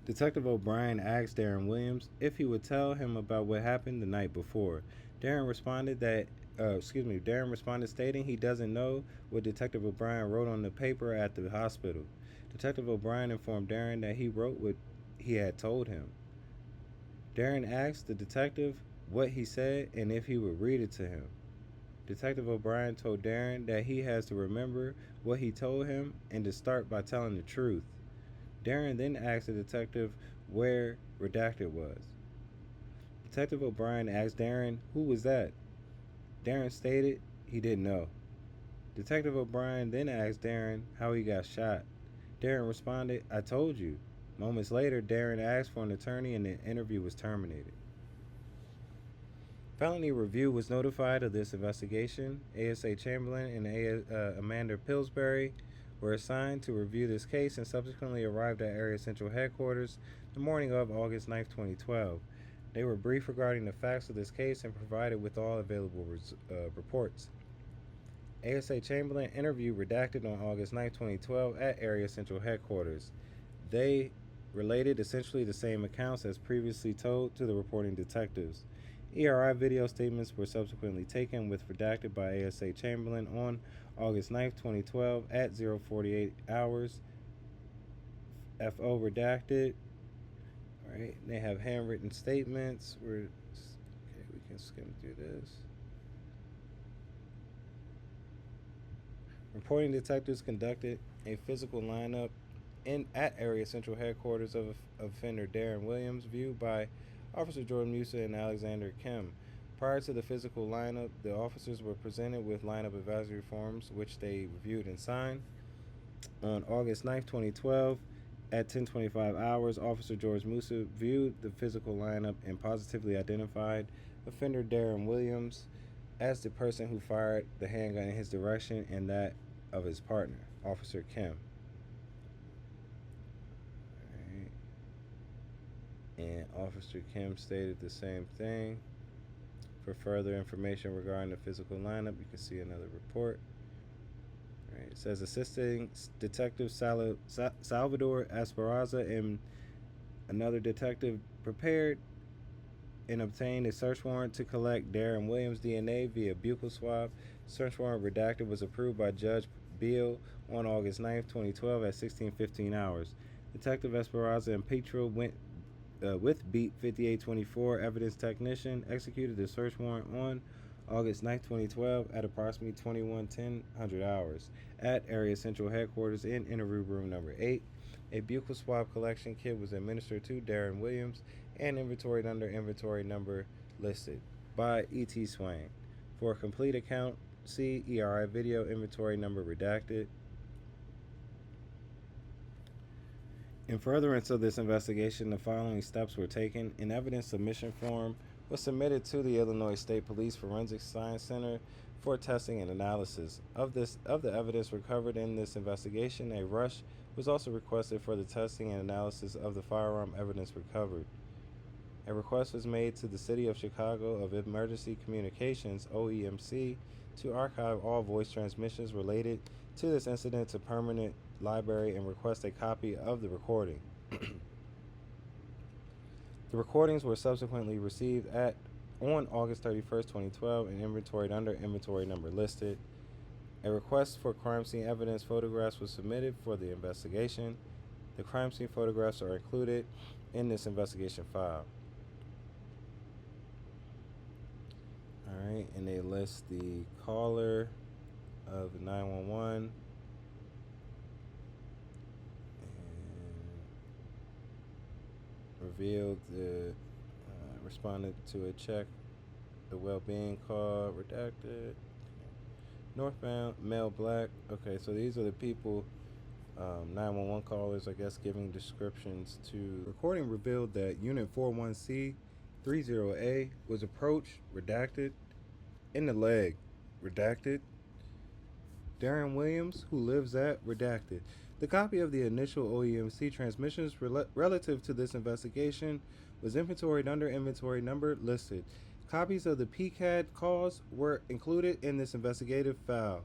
[SPEAKER 1] Detective O'Brien asked Darren Williams if he would tell him about what happened the night before. Darren responded stating he doesn't know what Detective O'Brien wrote on the paper at the hospital. Detective O'Brien informed Darren that he wrote what he had told him. Darren asked the detective what he said and if he would read it to him. Detective O'Brien told Darren that he has to remember what he told him and to start by telling the truth. Darren then asked the detective where redacted was. Detective O'Brien asked Darren who was that. Darren stated he didn't know. Detective O'Brien then asked Darren how he got shot. Darren responded, "I told you." Moments later, Darren asked for an attorney and the interview was terminated. Felony Review was notified of this investigation. ASA Chamberlain and Amanda Pillsbury were assigned to review this case and subsequently arrived at Area Central Headquarters the morning of August 9, 2012. They were briefed regarding the facts of this case and provided with all available reports. ASA Chamberlain interview redacted on August 9, 2012 at Area Central Headquarters. They related essentially the same accounts as previously told to the reporting detectives. ERI video statements were subsequently taken with redacted by ASA Chamberlain on August 9, 2012 at 048 hours. FO redacted. Alright, they have handwritten statements. We can skim through this. Reporting detectives conducted a physical lineup at Area Central Headquarters of offender Darren Williams, viewed by Officer Jordan Musa and Alexander Kim. Prior to the physical lineup, the officers were presented with lineup advisory forms, which they reviewed and signed. On August 9, 2012, at 10:25 hours, Officer George Musa viewed the physical lineup and positively identified offender Darren Williams as the person who fired the handgun in his direction and that of his partner, Officer Kim. Alright. And Officer Kim stated the same thing. For further information regarding the physical lineup, you can see another report. It says Assisting Detective Salvador Esperanza and another detective prepared and obtained a search warrant to collect Darren Williams' DNA via buccal swab. Search warrant redacted was approved by Judge Beal on August 9, 2012 at 16:15 hours. Detective Esperanza and Petro went with Beat 5824 evidence technician executed the search warrant on August 9, 2012 at approximately 21:10 hours at Area Central Headquarters in interview room number 8. A buccal swab collection kit was administered to Darren Williams and inventoried under inventory number listed by E.T. Swain. For a complete account, see ERI video inventory number redacted. In furtherance of this investigation, the following steps were taken. An evidence submission form was submitted to the Illinois State Police Forensic Science Center for testing and analysis. Of the evidence recovered in this investigation, a rush was also requested for the testing and analysis of the firearm evidence recovered. A request was made to the City of Chicago of Emergency Communications (OEMC) to archive all voice transmissions related to this incident to permanent library and request a copy of the recording. The recordings were subsequently received on August 31st, 2012 and inventoried under inventory number listed. A request for crime scene evidence photographs was submitted for the investigation. The crime scene photographs are included in this investigation file. Alright, and they list the caller of 911 and revealed the responded to a check, the well-being call, redacted, northbound, male, black. Okay, so these are the people, 911 callers, I guess, giving descriptions to. Recording revealed that Unit 41C 30A was approached, redacted, in the leg, redacted. Darren Williams, who lives at, redacted. The copy of the initial OEMC transmissions relative to this investigation was inventoried under inventory number listed. Copies of the PCAD calls were included in this investigative file.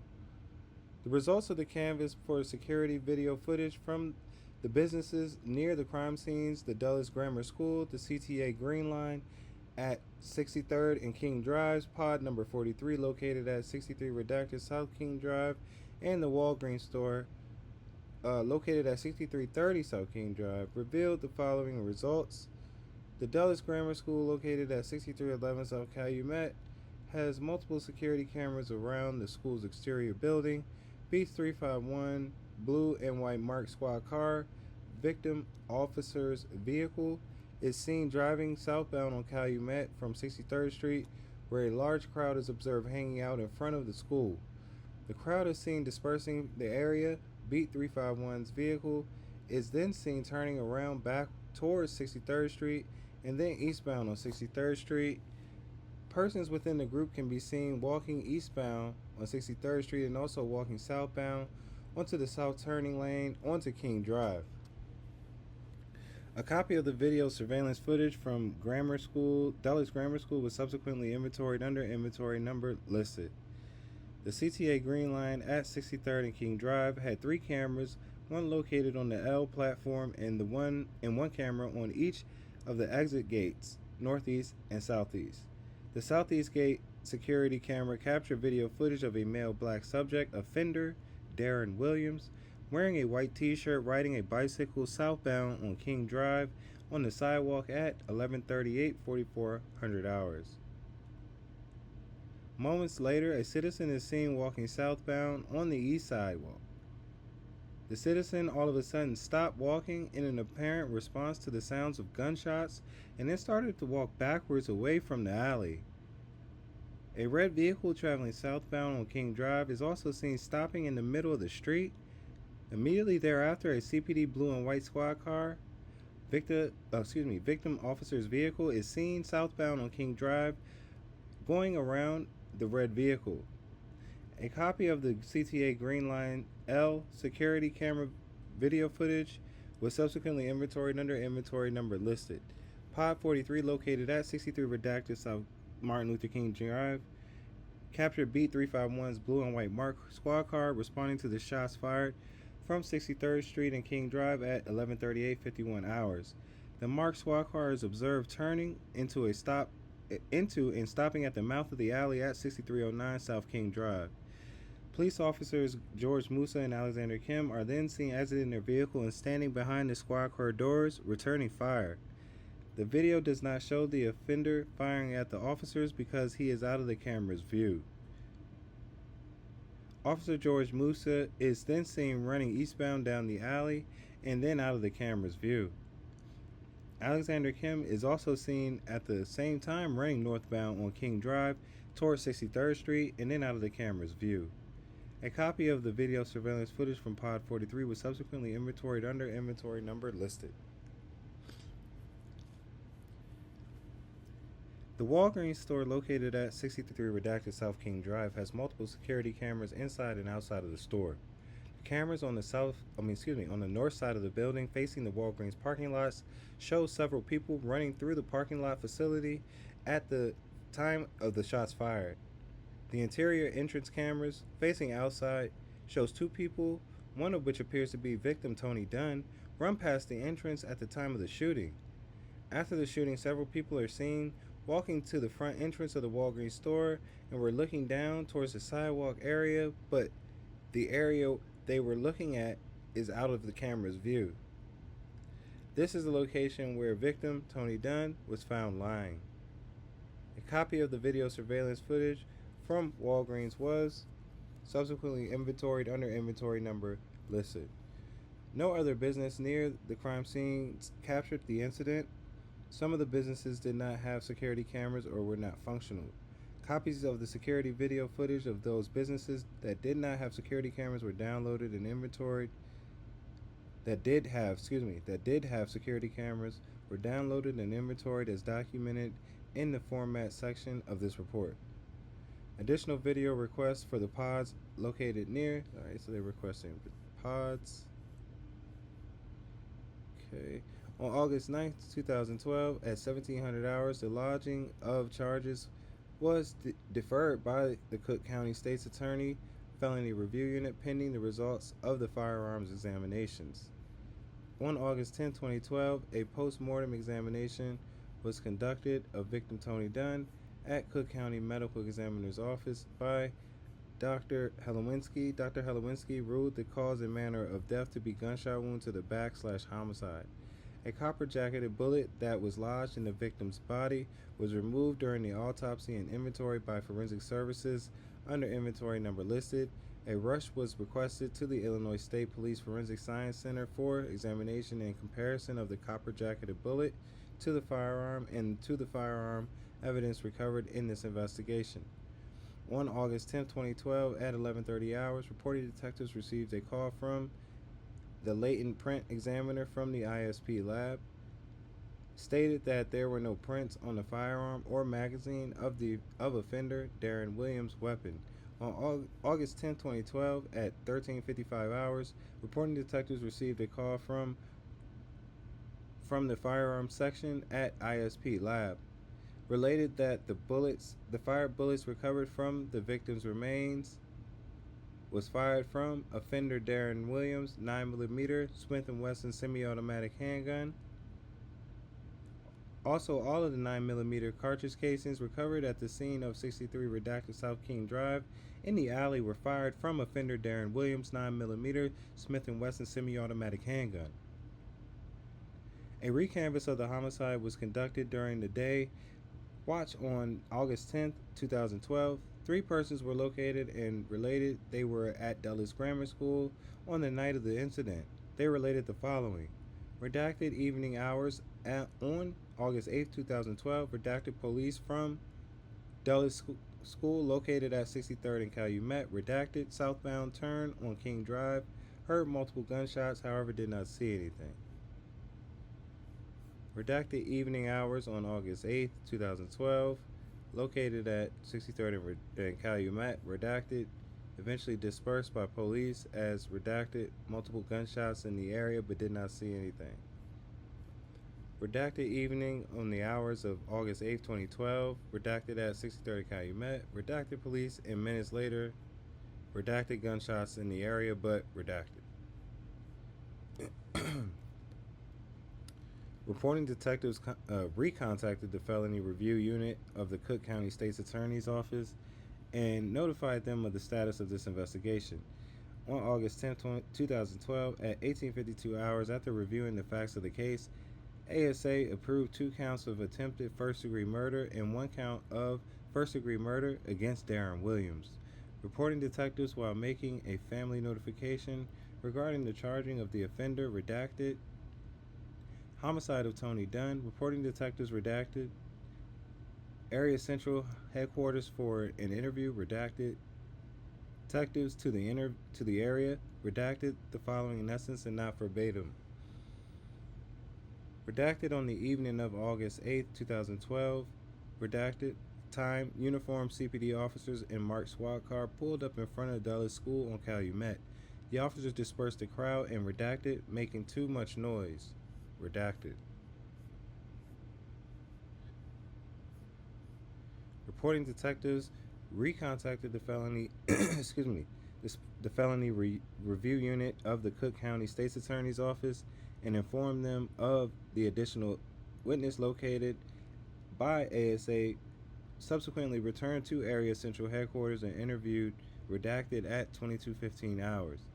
[SPEAKER 1] The results of the canvass for security video footage from the businesses near the crime scenes, the Dulles Grammar School, the CTA Green Line at 63rd and King Drives, pod number 43 located at 63 redacted South King Drive, and the Walgreens store located at 6330 South King Drive revealed the following results. The Dulles Grammar School, located at 6311 South Calumet, has multiple security cameras around the school's exterior building. Beats 351 blue and white marked squad car, victim officer's vehicle, is seen driving southbound on Calumet from 63rd Street, where a large crowd is observed hanging out in front of the school. The crowd is seen dispersing the area. Beat 351's vehicle is then seen turning around back towards 63rd Street and then eastbound on 63rd Street. Persons within the group can be seen walking eastbound on 63rd Street and also walking southbound onto the south turning lane onto King Drive. A copy of the video surveillance footage from Dulles Grammar School was subsequently inventoried under inventory number listed. The CTA Green Line at 63rd and King Drive had 3 cameras, one located on the L platform and one camera on each of the exit gates, northeast and southeast. The southeast gate security camera captured video footage of a male black subject, offender Darren Williams, wearing a white t-shirt, riding a bicycle southbound on King Drive on the sidewalk at 11:38, 4400 hours. Moments later, a citizen is seen walking southbound on the east sidewalk. The citizen all of a sudden stopped walking in an apparent response to the sounds of gunshots and then started to walk backwards away from the alley. A red vehicle traveling southbound on King Drive is also seen stopping in the middle of the street. Immediately thereafter, a CPD blue and white squad car, victim officer's vehicle, is seen southbound on King Drive going around the red vehicle. A copy of the CTA Green Line L security camera video footage was subsequently inventoried under inventory number listed. Pod 43, located at 63 redacted South Martin Luther King Drive, captured Beat 351's blue and white marked squad car responding to the shots fired from 63rd Street and King Drive at 11:38, 51 hours. The marked squad car is observed turning into and stopping at the mouth of the alley at 6309 South King Drive. Police officers George Musa and Alexander Kim are then seen exiting their vehicle and standing behind the squad car doors, returning fire. The video does not show the offender firing at the officers because he is out of the camera's view. Officer George Musa is then seen running eastbound down the alley and then out of the camera's view. Alexander Kim is also seen at the same time running northbound on King Drive towards 63rd Street and then out of the camera's view. A copy of the video surveillance footage from Pod 43 was subsequently inventoried under inventory number listed. The Walgreens store located at 63 Redacted South King Drive has multiple security cameras inside and outside of the store. The cameras on the north side of the building facing the Walgreens parking lots show several people running through the parking lot facility at the time of the shots fired. The interior entrance cameras facing outside shows two people, one of which appears to be victim Tony Dunn, run past the entrance at the time of the shooting. After the shooting, several people are seen walking to the front entrance of the Walgreens store and were looking down towards the sidewalk area, but the area they were looking at is out of the camera's view. This is the location where victim Tony Dunn was found lying. A copy of the video surveillance footage from Walgreens was subsequently inventoried under inventory number listed. No other business near the crime scene captured the incident. Some of the businesses did not have security cameras or were not functional. Copies of the security video footage of those businesses that did not have security cameras were downloaded and inventoried. That did have security cameras were downloaded and inventoried as documented in the format section of this report. Additional video requests for the pods located near. Alright, so they're requesting pods. Okay. On August 9th, 2012, at 1700 hours, the lodging of charges was deferred by the Cook County State's Attorney Felony Review Unit pending the results of the firearms examinations. On August 10, 2012, a post-mortem examination was conducted of victim Tony Dunn at Cook County Medical Examiner's Office by Dr. Helowinski. Dr. Helowinski ruled the cause and manner of death to be gunshot wound to the back/homicide. A copper-jacketed bullet that was lodged in the victim's body was removed during the autopsy and inventoried by forensic services under inventory number listed. A rush was requested to the Illinois State Police Forensic Science Center for examination and comparison of the copper-jacketed bullet to the firearm and to the firearm evidence recovered in this investigation. On August 10, 2012, at 11:30 hours, reporting detectives received a call from the latent print examiner from the ISP lab, stated that there were no prints on the firearm or magazine of offender Darren Williams' weapon. On August 10, 2012, at 13:55 hours, reporting detectives received a call from the firearms section at ISP lab, related that the fired bullets recovered from the victim's remains was fired from offender Darren Williams' 9mm Smith & Wesson semi-automatic handgun. Also, all of the 9mm cartridge casings recovered at the scene of 63 Redacted South King Drive in the alley were fired from offender Darren Williams' 9mm Smith & Wesson semi-automatic handgun. A recanvass of the homicide was conducted during the day watch on August 10, 2012. 3 persons were located and related they were at Dulles Grammar School on the night of the incident. They related the following. Redacted evening hours on August 8, 2012, redacted police from Dulles School located at 63rd and Calumet, redacted southbound turn on King Drive, heard multiple gunshots, however did not see anything. Redacted evening hours on August 8, 2012, located at 63rd and Calumet, redacted, eventually dispersed by police as redacted, multiple gunshots in the area but did not see anything. Redacted evening on the hours of August 8, 2012, redacted at 63rd and Calumet, redacted police, and minutes later, redacted gunshots in the area but redacted. Reporting detectives recontacted the Felony Review Unit of the Cook County State's Attorney's Office and notified them of the status of this investigation. On August 10, 2012, at 18:52 hours after reviewing the facts of the case, ASA approved 2 counts of attempted first-degree murder and 1 count of first-degree murder against Darren Williams. Reporting detectives while making a family notification regarding the charging of the offender redacted. Homicide of Tony Dunn. Reporting detectives redacted. Area Central Headquarters for an interview redacted. Detectives to the area redacted the following in essence and not verbatim. Redacted on the evening of August 8, 2012. Redacted. Time, uniformed CPD officers in marked squad car pulled up in front of Dulles School on Calumet. The officers dispersed the crowd and redacted, making too much noise. Redacted. Reporting detectives recontacted the felony the felony review unit of the Cook County State's Attorney's Office and informed them of the additional witness located by ASA. Subsequently returned to area central headquarters and interviewed Redacted at 22:15 hours.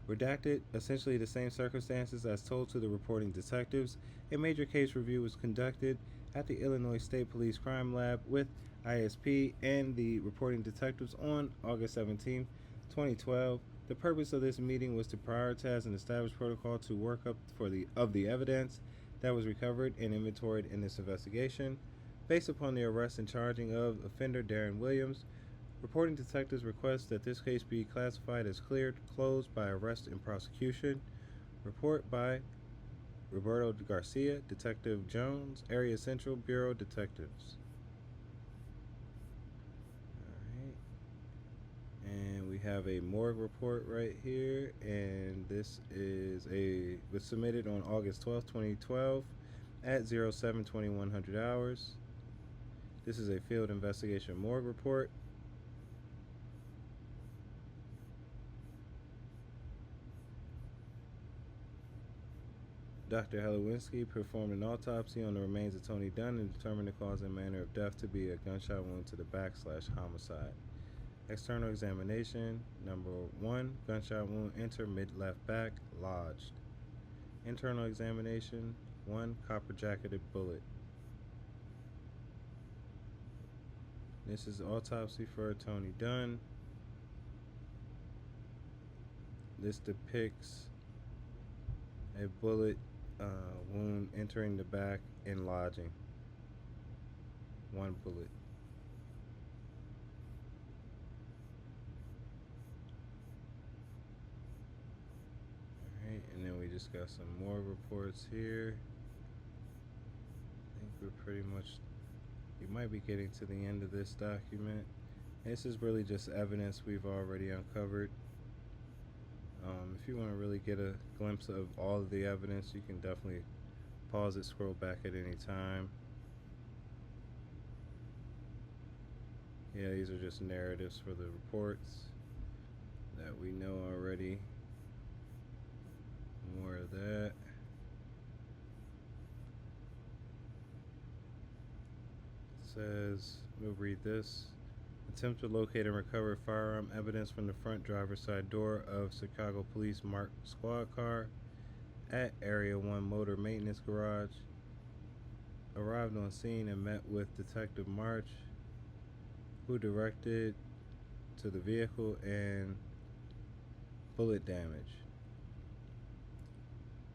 [SPEAKER 1] Redacted, essentially the same circumstances as told to the reporting detectives. A major case review was conducted at the Illinois State Police Crime Lab with ISP and the reporting detectives on August 17, 2012. The purpose of this meeting was to prioritize and establish protocol to work up of the evidence that was recovered and inventoried in this investigation. Based upon the arrest and charging of offender Darren Williams, reporting detectives request that this case be classified as closed by arrest and prosecution. Report by Roberto Garcia, Detective Jones, Area Central Bureau Detectives. Alright. And we have a morgue report right here, and this was submitted on August 12th, 2012 at 07:2100 hours. This is a field investigation morgue report. Dr. Helowinski performed an autopsy on the remains of Tony Dunn and determined the cause and manner of death to be a gunshot wound to the back / homicide. External examination. Number 1, gunshot wound enter mid-left back, lodged. Internal examination. 1, copper-jacketed bullet. This is autopsy for Tony Dunn. This depicts a bullet wound entering the back and lodging. 1 bullet. Alright, and then we just got some more reports here. I think we're pretty much, we might be getting to the end of this document. This is really just evidence we've already uncovered. If you want to really get a glimpse of all of the evidence, you can definitely pause it, scroll back at any time. Yeah, these are just narratives for the reports that we know already. More of that. It says, we'll read this. Attempt to locate and recover firearm evidence from the front driver's side door of Chicago Police marked squad car at Area 1 Motor Maintenance Garage. Arrived on scene and met with Detective March, who directed to the vehicle and bullet damage.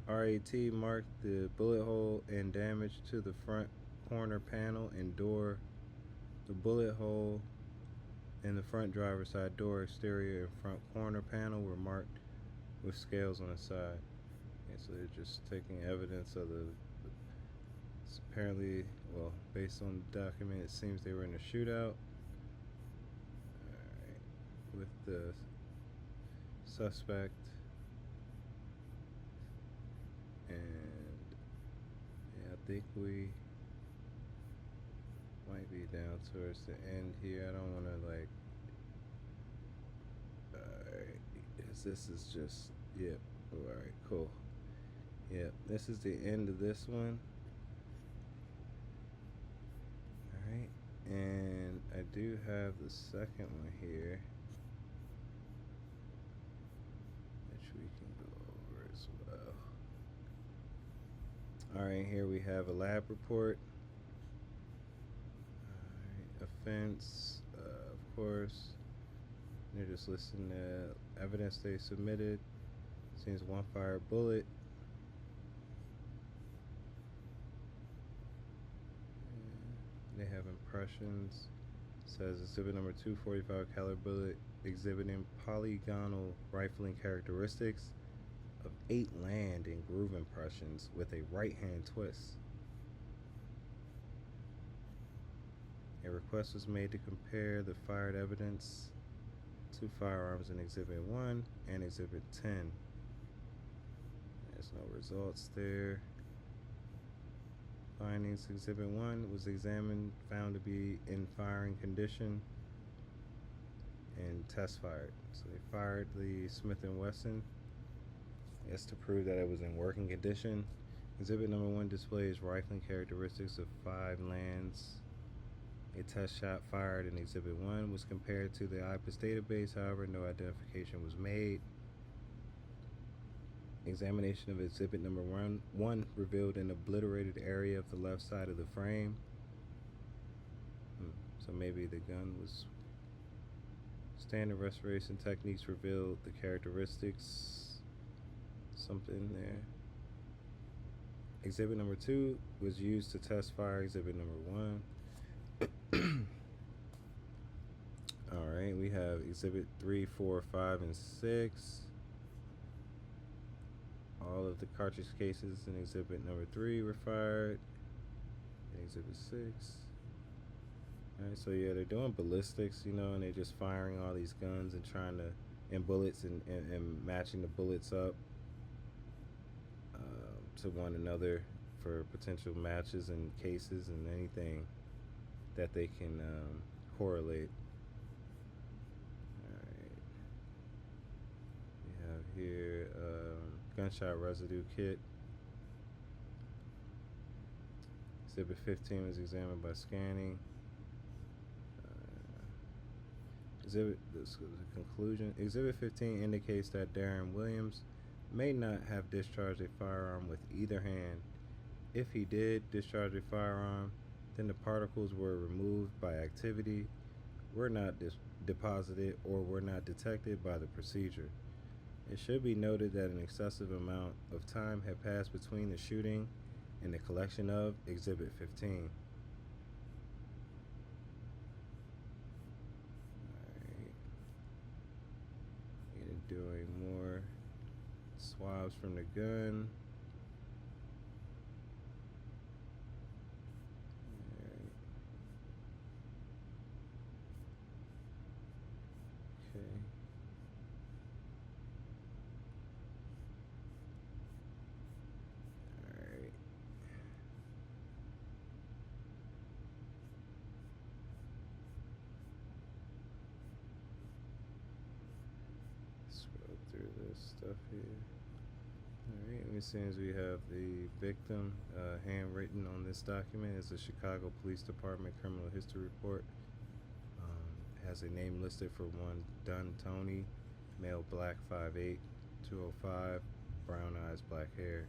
[SPEAKER 1] RAT marked the bullet hole and damage to the front corner panel and door. The bullet hole in the front driver's side door exterior and front corner panel were marked with scales on the side. Okay, so they're just taking evidence of apparently, well, based on the document, it seems they were in a shootout. Alright, with the suspect. And yeah, I think we might be down towards the end here. I don't want to alright, this is just, yep, alright, cool. Yep, this is the end of this one. Alright, and I do have the second one here, which we can go over as well. Alright, here we have a lab report. Offense, of course. They're just listing the evidence they submitted. Seems 1 fired bullet. They have impressions. Says exhibit number 245 caliber bullet exhibiting polygonal rifling characteristics of 8 land and groove impressions with a right hand twist. A request was made to compare the fired evidence to firearms in Exhibit 1 and Exhibit 10. There's no results there. Findings: Exhibit 1 was examined, found to be in firing condition, and test fired. So they fired the Smith & Wesson, yes, to prove that it was in working condition. Exhibit number 1 displays rifling characteristics of 5 lands. A test shot fired in Exhibit 1 was compared to the IPIS database, however, no identification was made. Examination of Exhibit number 1 revealed an obliterated area of the left side of the frame. So maybe the gun was. Standard restoration techniques revealed the characteristics. Something there. Exhibit number 2 was used to test fire Exhibit number 1. Alright, we have Exhibit 3, 4, 5, and 6. All of the cartridge cases in Exhibit number 3 were fired. In Exhibit 6. Alright, so yeah, they're doing ballistics, and they're just firing all these guns and trying to, and bullets and matching the bullets up to one another for potential matches and cases and anything that they can correlate. Alright. We have here gunshot residue kit. Exhibit 15 was examined by scanning. Conclusion. Exhibit 15 indicates that Darren Williams may not have discharged a firearm with either hand. If he did discharge a firearm, then the particles were removed by activity, were not deposited, or were not detected by the procedure. It should be noted that an excessive amount of time had passed between the shooting and the collection of Exhibit 15. Doing more swabs from the gun. Right. Okay. Alright. Scroll through this stuff here. Alright, as soon as we have the victim handwritten on this document is the Chicago Police Department Criminal History Report. Has a name listed for one Dunn Tony, male, black, 5'8", 205, brown eyes, black hair.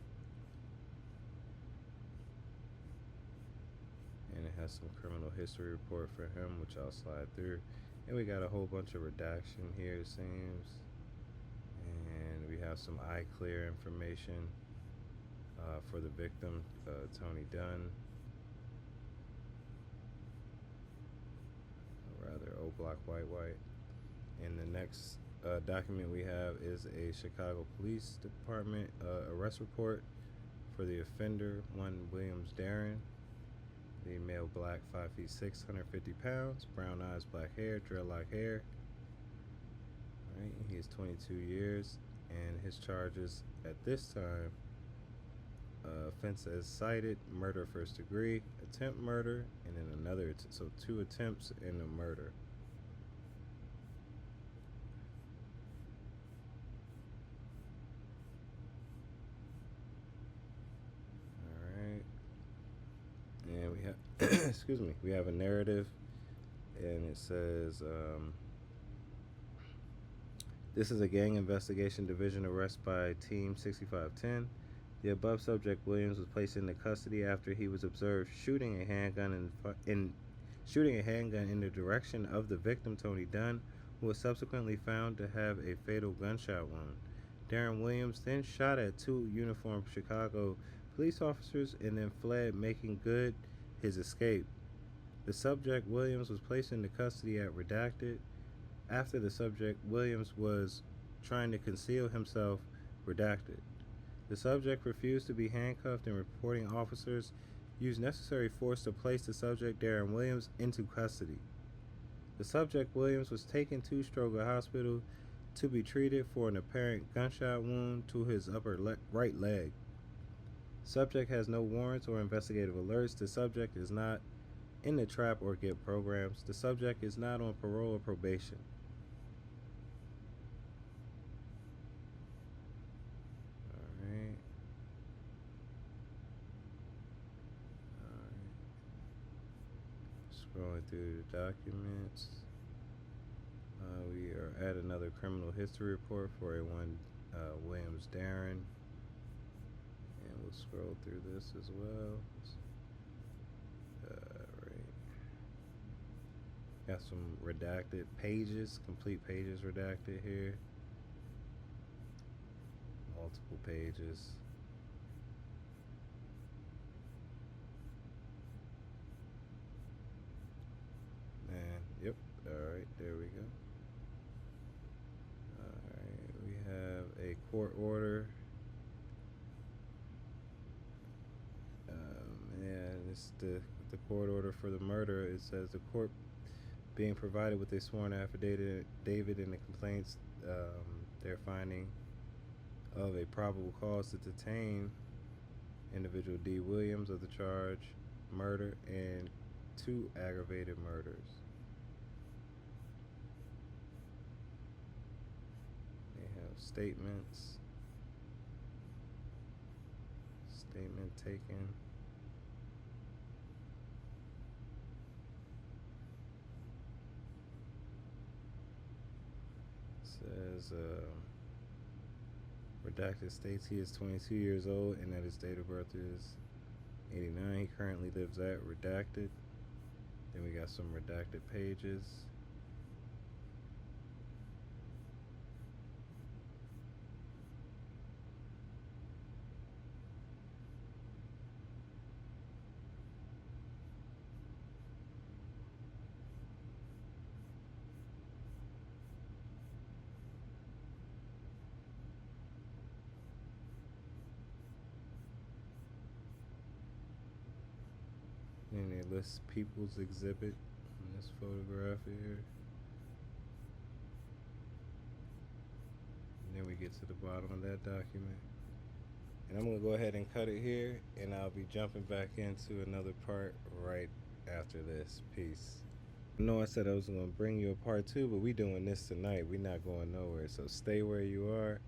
[SPEAKER 1] And it has some criminal history report for him, which I'll slide through. And we got a whole bunch of redaction here, it seems. And we have some eye clear information for the victim, Tony Dunn. Or rather, Oblock, white. And the next document we have is a Chicago Police Department arrest report for the offender, one Williams Darren. The male, black, 5'6", 150 pounds, brown eyes, black hair, dreadlock hair. Alright, he is 22 years, and his charges at this time, offense as cited, murder first degree, attempt murder, and then another, so 2 attempts and a murder. And we have, excuse me, we have a narrative, and it says, this is a gang investigation division arrest by Team 6510. The above subject, Williams, was placed into custody after he was observed shooting a handgun in the direction of the victim, Tony Dunn, who was subsequently found to have a fatal gunshot wound. Darren Williams then shot at 2 uniformed Chicago police officers and then fled, making good his escape. The subject, Williams, was placed into custody at redacted. After the subject, Williams, was trying to conceal himself, redacted. The subject refused to be handcuffed, and reporting officers used necessary force to place the subject, Darren Williams, into custody. The subject, Williams, was taken to Stroger Hospital to be treated for an apparent gunshot wound to his upper right leg. Subject has no warrants or investigative alerts. The subject is not in the trap or get programs. The subject is not on parole or probation. Alright. Scrolling through the documents. We are at another criminal history report for a one Williams Darren. And we'll scroll through this as well. Right. Got some redacted pages, complete pages redacted here. Multiple pages. And yep, alright, there we go. Alright, we have a court order. It's the court order for the murder. It says the court being provided with a sworn affidavit in the complaints, they're finding of a probable cause to detain individual D. Williams of the charge murder and 2 aggravated murders. They have statements. Statement taken. Says redacted states he is 22 years old and that his date of birth is 89. He currently lives at redacted. Then we got some redacted pages. And they list people's exhibit in this photograph here. And then we get to the bottom of that document. And I'm going to go ahead and cut it here, and I'll be jumping back into another part right after this. Peace. I know I said I was going to bring you a part 2, but we doing this tonight. We're not going nowhere. So stay where you are.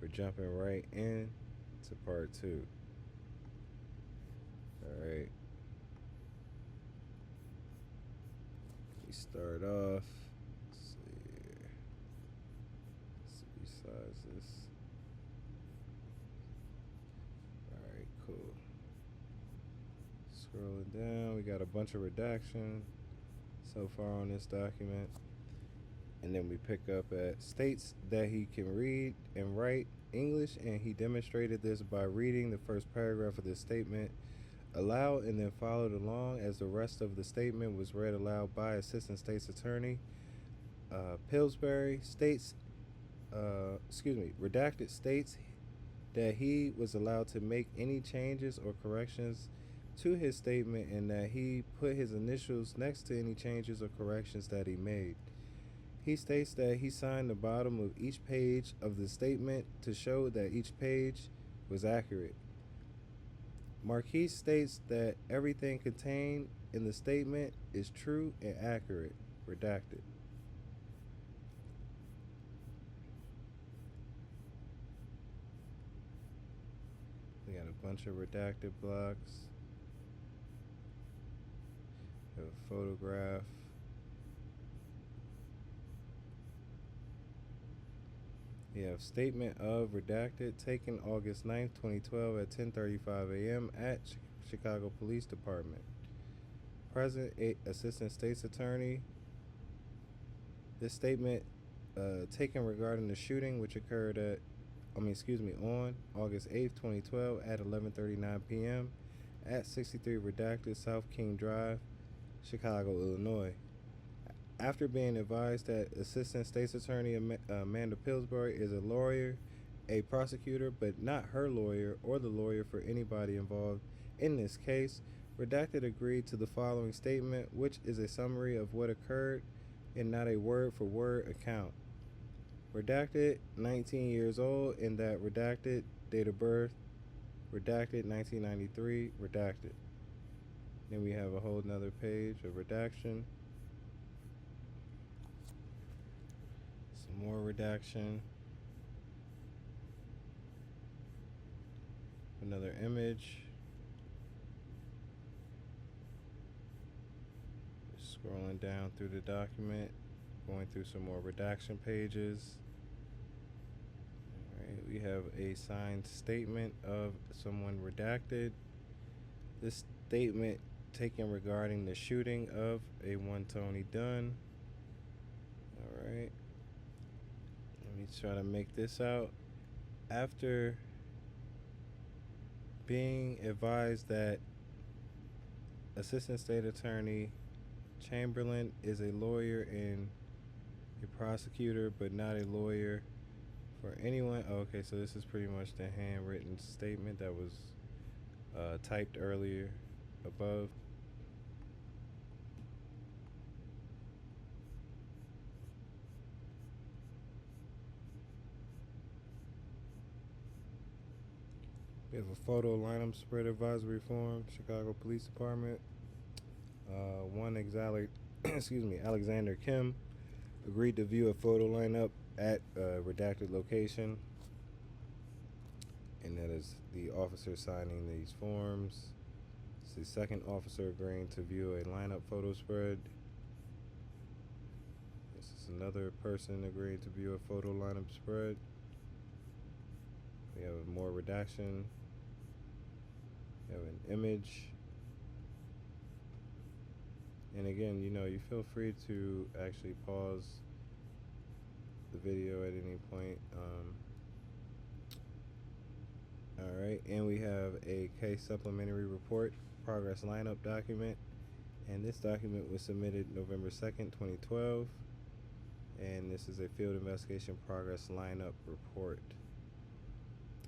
[SPEAKER 1] We're jumping right in to part 2. Alright. Start off. Let's see here. Let's resize this. Alright, cool. Scrolling down, we got a bunch of redaction so far on this document. And then we pick up at states that he can read and write English, and he demonstrated this by reading the first paragraph of this statement aloud and then followed along as the rest of the statement was read aloud by Assistant State's Attorney Pillsbury. Redacted states that he was allowed to make any changes or corrections to his statement and that he put his initials next to any changes or corrections that he made. He states that he signed the bottom of each page of the statement to show that each page was accurate. Marquis states that everything contained in the statement is true and accurate. Redacted. We got a bunch of redacted blocks. We have a photograph. We have statement of redacted taken August 9th, 2012 at 10:35 a.m. at Chicago Police Department. Present Assistant State's Attorney. This statement taken regarding the shooting which occurred on August 8th, 2012 at 11:39 p.m. at 63 Redacted South King Drive, Chicago, Illinois. After being advised that Assistant State's Attorney Amanda Pillsbury is a lawyer, a prosecutor, but not her lawyer or the lawyer for anybody involved in this case, Redacted agreed to the following statement, which is a summary of what occurred and not a word for word account. Redacted, 19 years old, in that redacted, date of birth, redacted, 1993, redacted. Then we have a whole nother page of redaction. Some more redaction. Another image. Just scrolling down through the document, going through some more redaction pages. Alright, we have a signed statement of someone redacted. This statement taken regarding the shooting of a one Tony Dunn. Alright. Let me try to make this out. After being advised that Assistant State Attorney Chamberlain is a lawyer and a prosecutor, but not a lawyer for anyone. Oh, okay, so this is pretty much the handwritten statement that was typed earlier above. We have a photo lineup spread advisory form, Chicago Police Department. Alexander Kim agreed to view a photo lineup at a redacted location, and that is the officer signing these forms. It's the second officer agreeing to view a lineup photo spread. This is another person agreeing to view a photo lineup spread. We have more redaction. We have an image. And again, you feel free to actually pause the video at any point. Alright, and we have a case supplementary report, progress lineup document. And this document was submitted November 2nd, 2012. And this is a field investigation progress lineup report.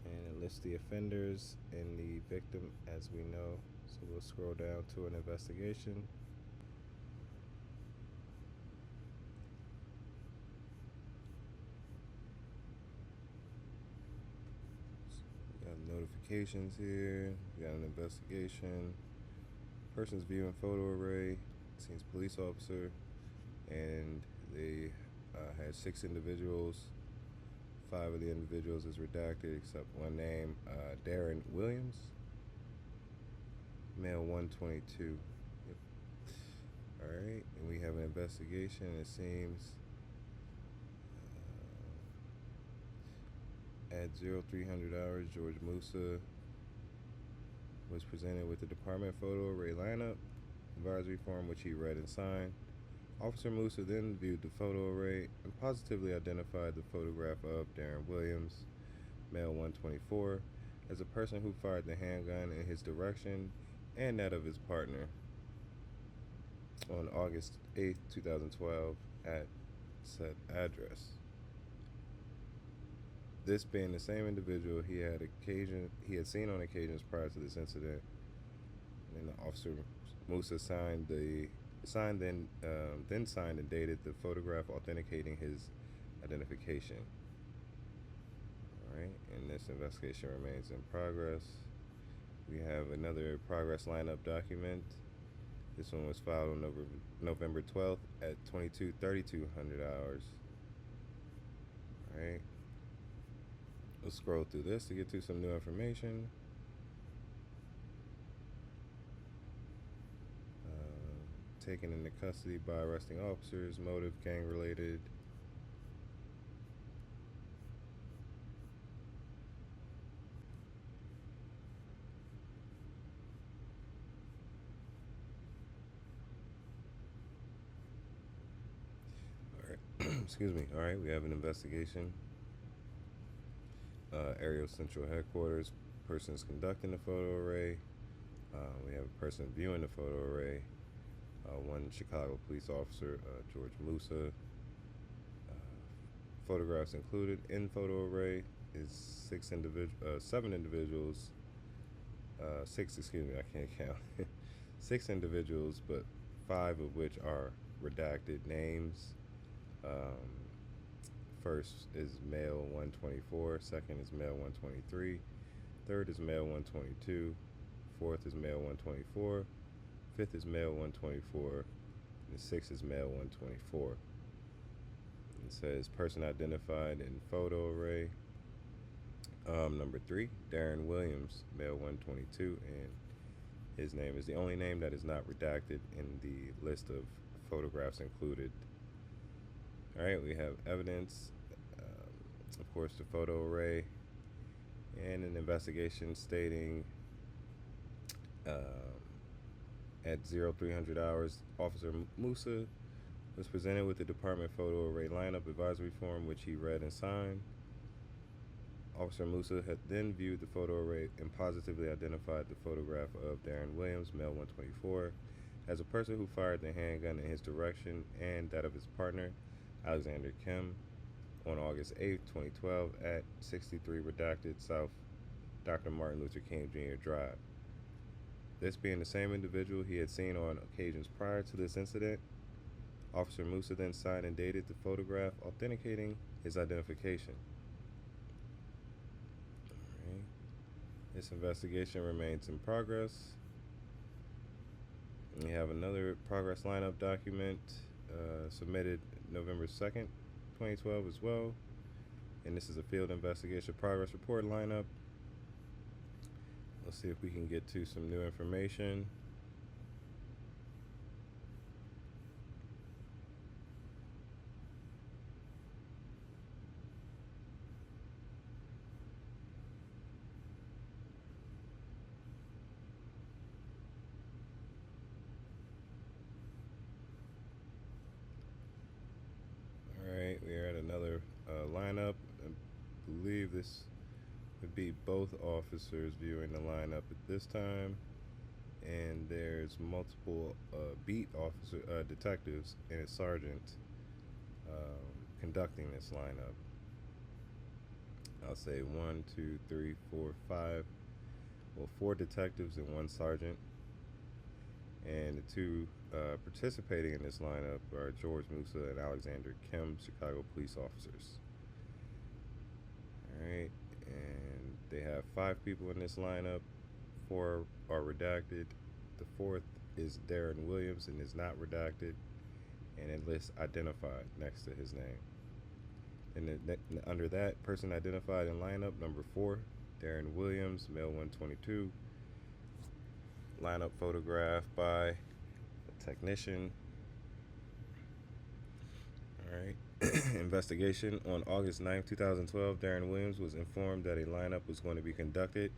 [SPEAKER 1] And it lists the offenders and the victim as we know. So we'll scroll down to an investigation. We got notifications here. We got an investigation. Person's viewing photo array. Seems police officer. And they had 6 individuals. 5 of the individuals is redacted except one name, Darren Williams, male 122. Yep. Alright, and we have an investigation. It seems at 0300 hours, George Musa was presented with the department photo array lineup advisory form, which he read and signed. Officer Musa then viewed the photo array and positively identified the photograph of Darren Williams, male 124, as a person who fired the handgun in his direction and that of his partner on August 8, 2012 at said address. This being the same individual he had seen on occasions prior to this incident, and the officer Musa signed and dated the photograph authenticating his identification. Alright, and this investigation remains in progress. We have another progress lineup document. This one was filed on November 12th at 3200 hours. Alright, we'll scroll through this to get to some new information. Taken into custody by arresting officers, motive gang related. Alright, excuse me. Alright, we have an investigation. Aerial Central Headquarters, persons conducting the photo array. We have a person viewing the photo array. One Chicago police officer, George Musa. Photographs included in photo array is 7 individuals. 6, excuse me, I can't count. 6 individuals, but 5 of which are redacted names. Um, First is male 124, second is male 123, third is male 122, fourth is male 124, fifth is male 124, and the sixth is male 124. It says person identified in photo array. Number 3, Darren Williams, male 122, and his name is the only name that is not redacted in the list of photographs included. Alright, we have evidence, of course, the photo array, and an investigation stating at 0300 hours, Officer Musa was presented with the department photo array lineup advisory form, which he read and signed. Officer Musa had then viewed the photo array and positively identified the photograph of Darren Williams, male 124, as a person who fired the handgun in his direction and that of his partner, Alexander Kim, on August 8, 2012 at 63 Redacted South Dr. Martin Luther King Jr. Drive. This being the same individual he had seen on occasions prior to this incident, Officer Musa then signed and dated the photograph, authenticating his identification. Alright. This investigation remains in progress. We have another progress lineup document submitted November 2nd, 2012 as well. And this is a field investigation progress report lineup. Let's see if we can get to some new information. Alright, we are at another lineup. I believe this would be both officers viewing the lineup at this time, and there's multiple beat officer detectives and a sergeant conducting this lineup. I'll say 1, 2, 3, 4, 5. Well, 4 detectives and 1 sergeant. And the 2 participating in this lineup are George Musa and Alexander Kim, Chicago police officers. Alright, and they have 5 people in this lineup. 4 are redacted. The 4th is Darren Williams and is not redacted, and it lists identified next to his name. And under that, person identified in lineup number 4, Darren Williams, male 122. Lineup photographed by a technician. Alright. Investigation. On August 9th, 2012, Darren Williams was informed that a lineup was going to be conducted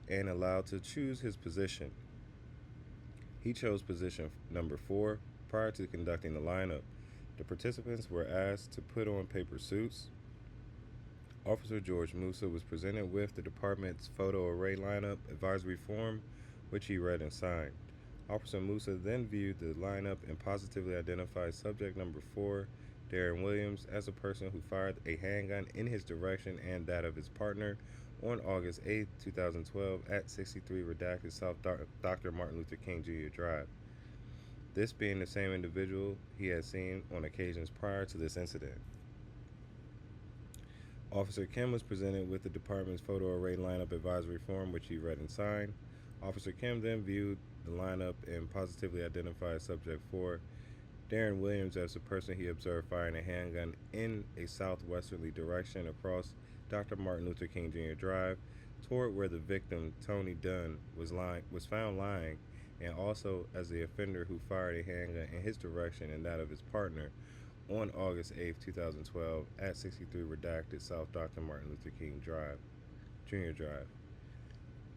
[SPEAKER 1] and allowed to choose his position. He chose position number 4 prior to conducting the lineup. The participants were asked to put on paper suits. Officer George Musa was presented with the department's photo array lineup advisory form, which he read and signed. Officer Musa then viewed the lineup and positively identified subject number 4, Darren Williams, as a person who fired a handgun in his direction and that of his partner on August 8, 2012 at 63 Redacted South Dr. Martin Luther King Jr. Drive. This being the same individual he had seen on occasions prior to this incident. Officer Kim was presented with the department's photo array lineup advisory form, which he read and signed. Officer Kim then viewed the lineup and positively identified subject 4, Darren Williams, as the person he observed firing a handgun in a southwesterly direction across Dr. Martin Luther King Jr. Drive toward where the victim, Tony Dunn, was found lying, and also as the offender who fired a handgun in his direction and that of his partner on August 8, 2012 at 63 Redacted South Dr. Martin Luther King Drive, Jr. Drive.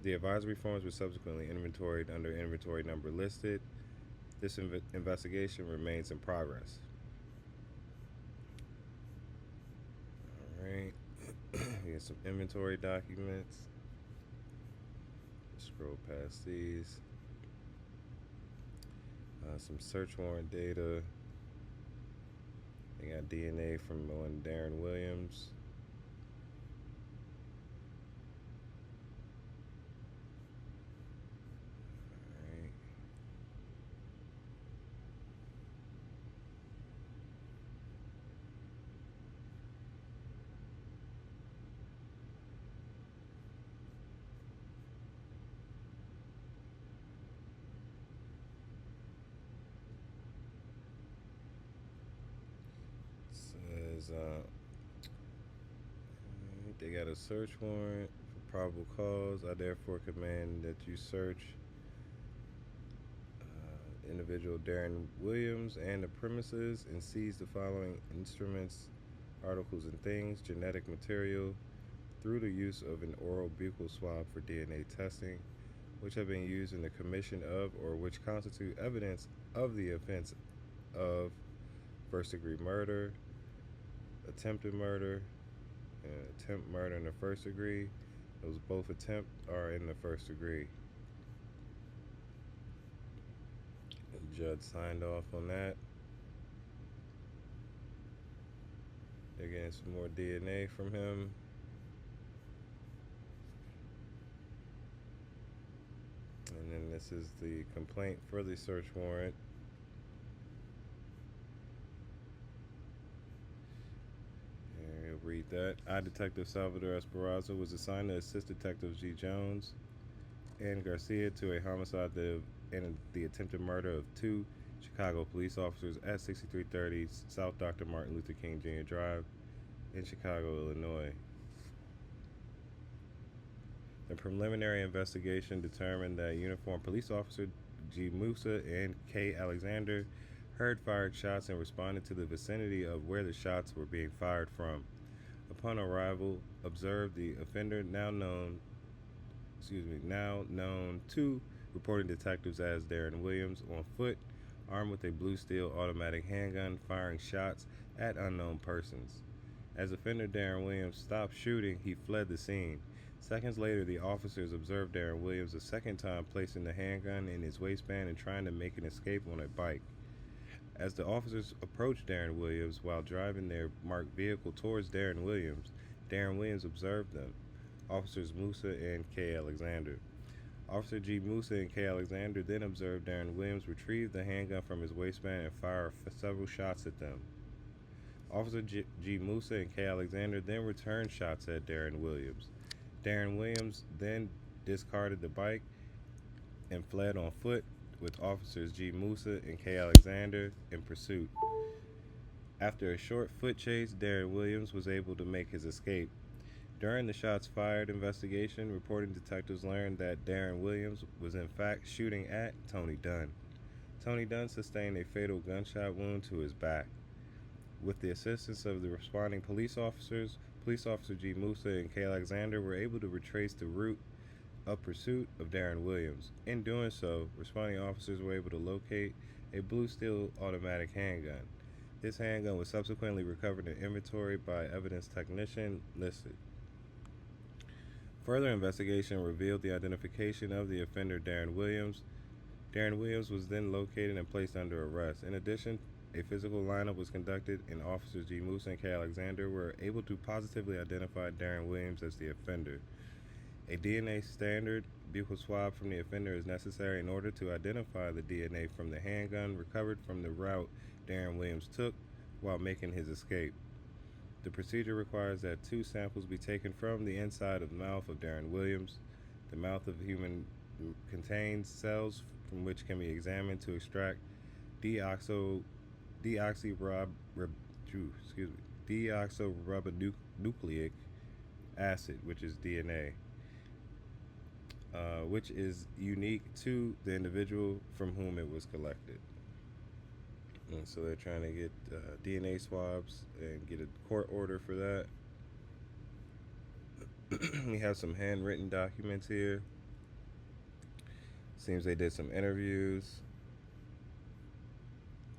[SPEAKER 1] The advisory forms were subsequently inventoried under inventory number listed. This investigation remains in progress. Alright, we got some inventory documents. Just scroll past these. Some search warrant data. We got DNA from one Darren Williams. says they got a search warrant for probable cause. I therefore command that you search individual Darren Williams and the premises and seize the following instruments, articles, and things: genetic material through the use of an oral buccal swab for DNA testing, which have been used in the commission of or which constitute evidence of the offense of first-degree murder, attempted murder, and attempt murder in the first degree. Those both attempt are in the first degree. The judge signed off on that. They're getting some more DNA from him. And then this is the complaint for the search warrant. And you'll read that. I, Detective Salvador Esperanza, was assigned to assist Detectives G. Jones and Garcia to a homicide and the attempted murder of two Chicago police officers at 6330 South Dr. Martin Luther King Jr. Drive in Chicago, Illinois. The preliminary investigation determined that uniformed police officer G. Musa and K. Alexander heard fired shots and responded to the vicinity of where the shots were being fired from. Upon arrival, observed the offender, now known to reporting detectives as Darren Williams, on foot, armed with a blue steel automatic handgun, firing shots at unknown persons. As offender Darren Williams stopped shooting, he fled the scene. Seconds later, the officers observed Darren Williams a second time placing the handgun in his waistband and trying to make an escape on a bike. As the officers approached Darren Williams while driving their marked vehicle towards Darren Williams observed them, Officers Musa and K. Alexander. Officer G. Musa and K. Alexander then observed Darren Williams retrieve the handgun from his waistband and fire several shots at them. Officer G. Musa and K. Alexander then returned shots at Darren Williams. Darren Williams then discarded the bike and fled on foot with Officers G. Musa and K. Alexander in pursuit. After a short foot chase, Darren Williams was able to make his escape. During the shots fired investigation, reporting detectives learned that Darren Williams was in fact shooting at Tony Dunn. Tony Dunn sustained a fatal gunshot wound to his back. With the assistance of the responding police officers, Police Officer G. Musa and K. Alexander were able to retrace the route of pursuit of Darren Williams. In doing so, responding officers were able to locate a blue steel automatic handgun. This handgun was subsequently recovered in inventory by evidence technician listed. Further investigation revealed the identification of the offender, Darren Williams. Darren Williams was then located and placed under arrest. In addition, a physical lineup was conducted, and Officers G. Musa and K. Alexander were able to positively identify Darren Williams as the offender. A DNA standard buccal swab from the offender is necessary in order to identify the DNA from the handgun recovered from the route Darren Williams took while making his escape. The procedure requires that 2 samples be taken from the inside of the mouth of Darren Williams. The mouth of a human contains cells from which can be examined to extract deoxyribonucleic acid, which is DNA, which is unique to the individual from whom it was collected. And so they're trying to get DNA swabs and get a court order for that. We have some handwritten documents here. Seems they did some interviews.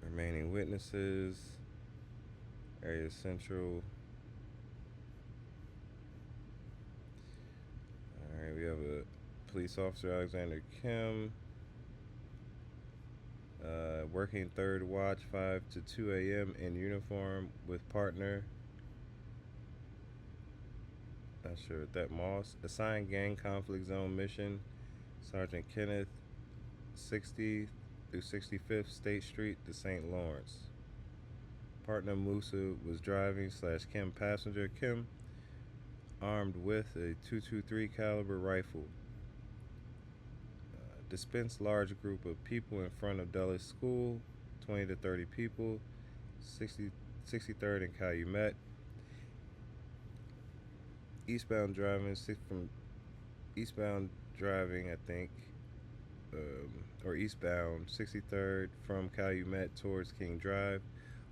[SPEAKER 1] Remaining witnesses. Area Central. Alright, we have a police officer, Alexander Kim. Working third watch, 5 to 2 a.m. in uniform with partner. Not sure what that Moss. Assigned gang conflict zone mission, Sergeant Kenneth, 60 through 65th State Street to St. Lawrence. Partner Musa was driving / Kim passenger. Kim armed with a .223 caliber rifle. Dispensed large group of people in front of Dulles School, 20 to 30 people, 63rd and Calumet. Eastbound driving from eastbound driving, I think, or eastbound 63rd from Calumet towards King Drive.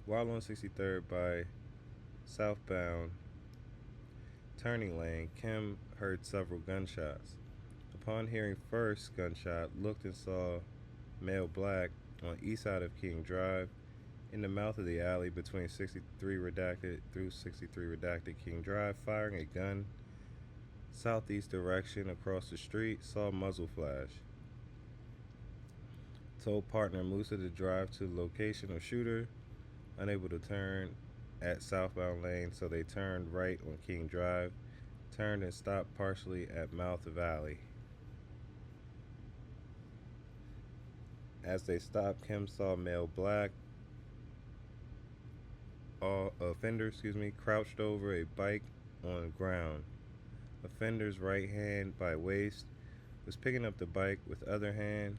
[SPEAKER 1] While on 63rd by southbound turning lane, Kim heard several gunshots. Upon hearing first gunshot, looked and saw male black on east side of King Drive in the mouth of the alley between 63 redacted through 63 redacted King Drive, firing a gun southeast direction across the street, saw muzzle flash. Told partner Musa to drive to the location of shooter, unable to turn at southbound lane, so they turned right on King Drive, turned and stopped partially at mouth of alley. As they stopped, Kim saw male black offender, crouched over a bike on the ground. Offender's right hand by waist was picking up the bike with other hand.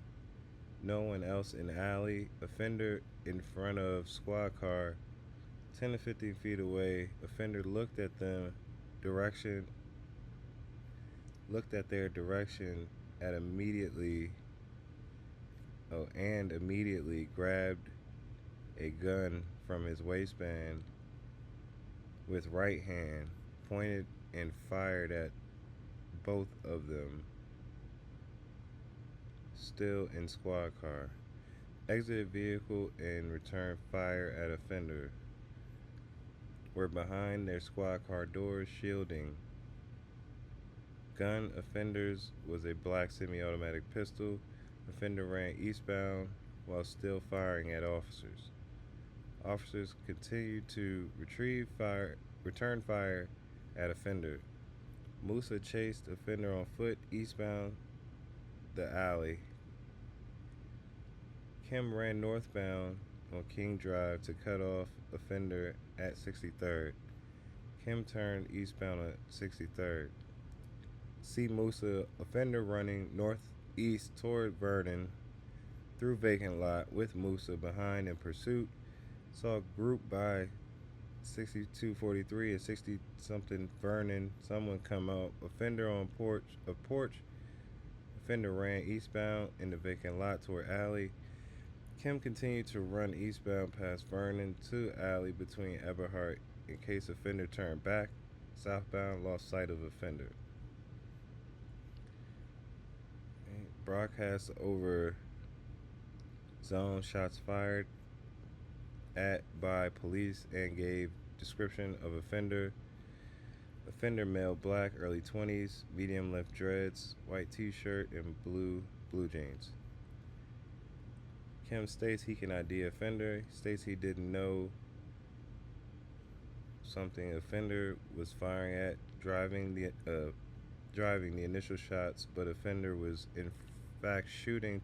[SPEAKER 1] No one else in the alley. Offender in front of squad car, 10 to 15 feet away. Offender looked at their direction and immediately grabbed a gun from his waistband with right hand, pointed and fired at both of them, still in squad car. Exited vehicle and returned fire at offender. Were behind their squad car doors, shielding. Gun offenders was a black semi-automatic pistol. Offender ran eastbound while still firing at officers. Officers continued to return fire at offender. Musa chased offender on foot eastbound the alley. Kim ran northbound on King Drive to cut off offender at 63rd. Kim turned eastbound at 63rd. See Musa, offender running northeast toward Vernon through vacant lot with Musa behind in pursuit. Saw a group by 6243 and 60-something Vernon. Someone come out. Offender on a porch. Offender ran eastbound in the vacant lot toward alley. Kim continued to run eastbound past Vernon to alley between Eberhart in case offender turned back. Southbound, lost sight of offender. Broadcast over zone, shots fired at by police, and gave description of offender. Offender male, black, early 20s, medium left dreads, white t-shirt, and blue jeans. Kim states he can ID offender. States he didn't know something offender was firing at, driving the initial shots, but offender was in fact shooting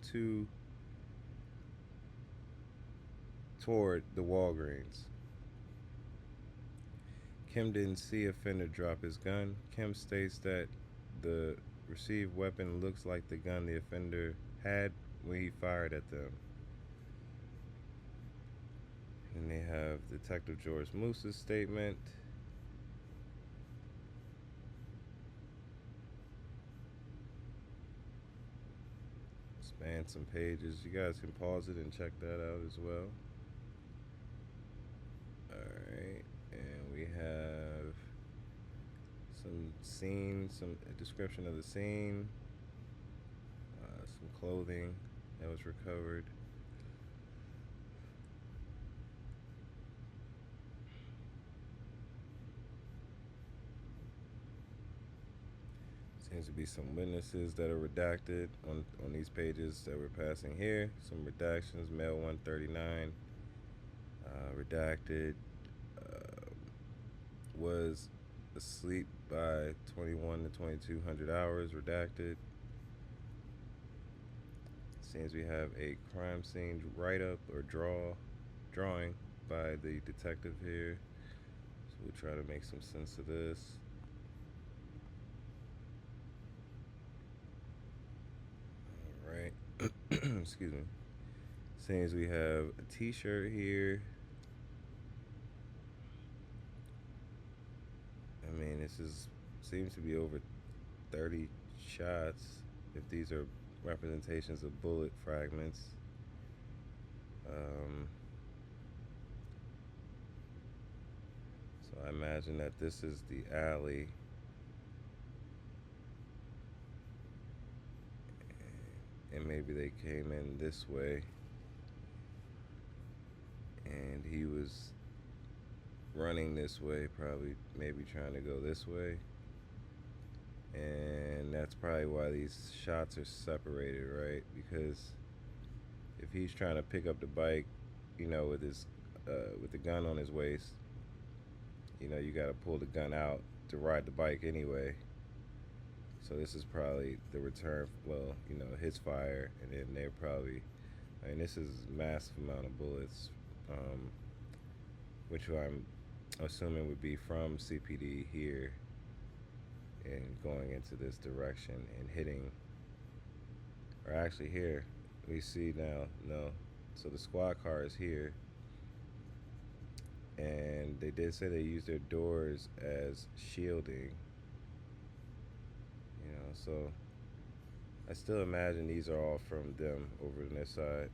[SPEAKER 1] toward the Walgreens. Kim didn't see offender drop his gun. Kim states that the received weapon looks like the gun the offender had when he fired at them. And they have Detective George Musa's statement. Span some pages. You guys can pause it and check that out as well. Alright, and we have some description of the scene, some clothing that was recovered. Seems to be some witnesses that are redacted on these pages that we're passing here. Some redactions, male 139, redacted, was asleep by 21 to 2200 hours, redacted. Seems we have a crime scene write-up or drawing by the detective here. So we'll try to make some sense of this. Alright. Excuse me. Seems we have a t-shirt here. this is seems to be over 30 shots. If these are representations of bullet fragments. So I imagine that this is the alley. And maybe they came in this way. And he was running this way, probably maybe trying to go this way. And that's probably why these shots are separated, right? Because if he's trying to pick up the bike, with his with the gun on his waist, you got to pull the gun out to ride the bike anyway. So this is probably the return, his fire, and then they're probably, this is massive amount of bullets, which I'm assuming would be from CPD here and going into this direction and hitting, or actually here, we see now, no, so the squad car is here, and they did say they use their doors as shielding, so I still imagine these are all from them over on this side.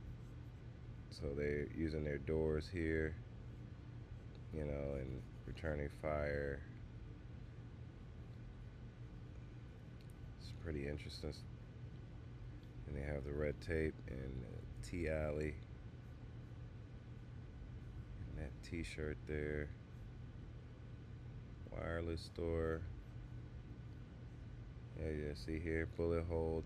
[SPEAKER 1] So they're using their doors here, and returning fire. It's pretty interesting. And they have the red tape and the T alley. And that t-shirt there. Wireless store. Yeah, see here, bullet hole,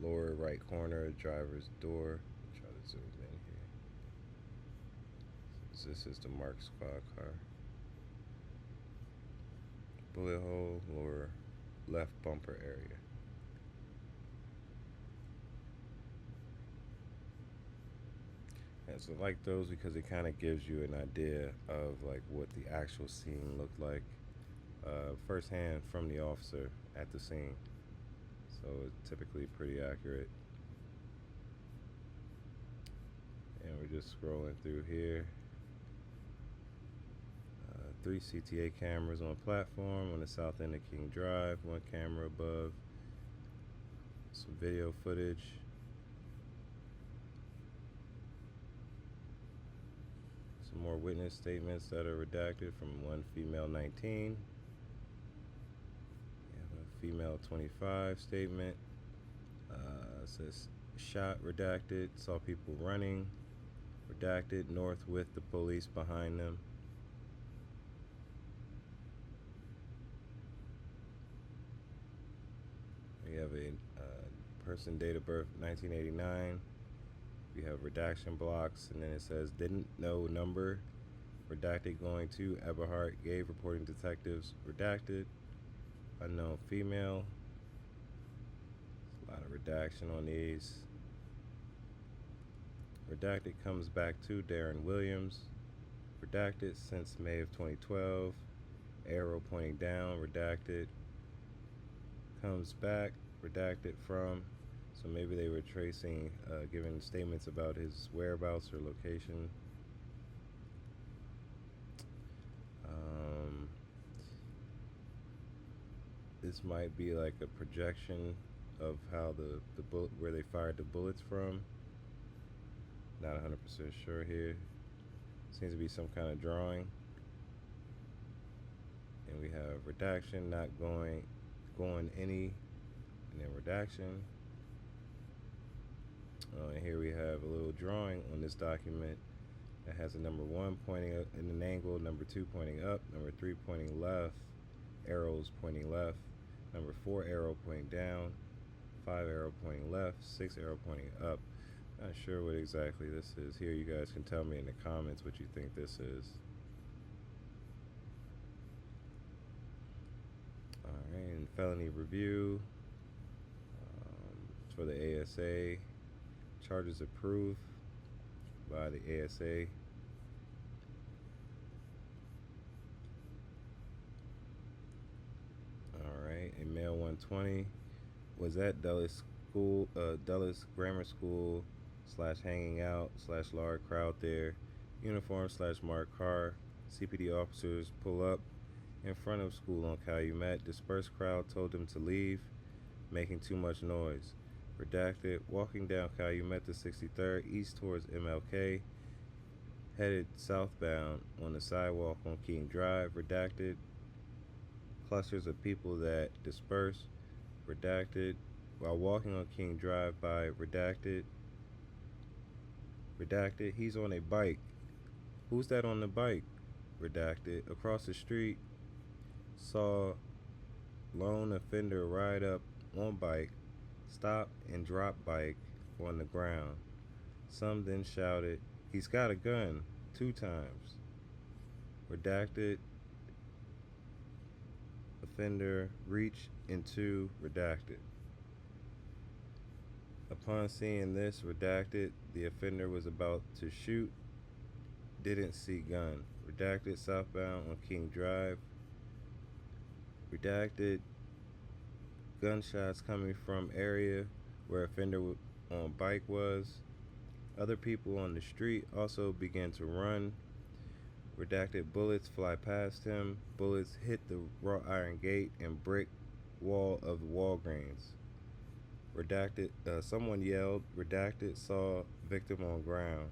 [SPEAKER 1] lower right corner, driver's door. Try to zoom in here. So this is the marked squad car. Bullet hole, lower left bumper area. And so I like those because it kind of gives you an idea of like what the actual scene looked like firsthand from the officer at the scene. So it's typically pretty accurate. And we're just scrolling through here. 3 CTA cameras on platform on the south end of King Drive, 1 camera above, some video footage. Some more witness statements that are redacted from one female 19. Female 25 statement, says shot, redacted, saw people running, redacted, north with the police behind them. We have a person, date of birth 1989. We have redaction blocks, and then it says didn't know number, redacted, going to Eberhard, gave reporting detectives, redacted. Unknown female. A lot of redaction on these. Redacted comes back to Darren Williams. Redacted since May of 2012. Arrow pointing down. Redacted. Comes back. Redacted from. So maybe they were tracing, giving statements about his whereabouts or location. This might be like a projection of how the bullet, where they fired the bullets from. Not 100% sure here. Seems to be some kind of drawing. And we have redaction, not going any, and then redaction. And here we have a little drawing on this document that has a number 1 pointing up in an angle, number 2 pointing up, number 3 pointing left, arrows pointing left, number 4 arrow pointing down, 5 arrow pointing left, 6 arrow pointing up. Not sure what exactly this is. Here, you guys can tell me in the comments what you think this is. Alright, and felony review for the ASA. Charges approved by the ASA. Alright, a male 120 was at Dulles Grammar School / hanging out / large crowd there. Uniform / marked car. CPD officers pull up in front of school on Calumet. Dispersed crowd told them to leave, making too much noise. Redacted, walking down Calumet to 63rd east towards MLK, headed southbound on the sidewalk on King Drive. Redacted, clusters of people that dispersed. Redacted, while walking on King Drive by Redacted. Redacted, he's on a bike. Who's that on the bike? Redacted, across the street, saw lone offender ride up on bike, stop and drop bike on the ground. Some then shouted, "He's got a gun," 2 times. Redacted, offender reached into Redacted. Upon seeing this, Redacted, the offender was about to shoot, didn't see gun. Redacted, southbound on King Drive. Redacted, gunshots coming from area where offender on bike was. Other people on the street also began to run. Redacted, bullets fly past him. Bullets hit the wrought iron gate and brick wall of Walgreens. Redacted, someone yelled. Redacted, saw victim on ground.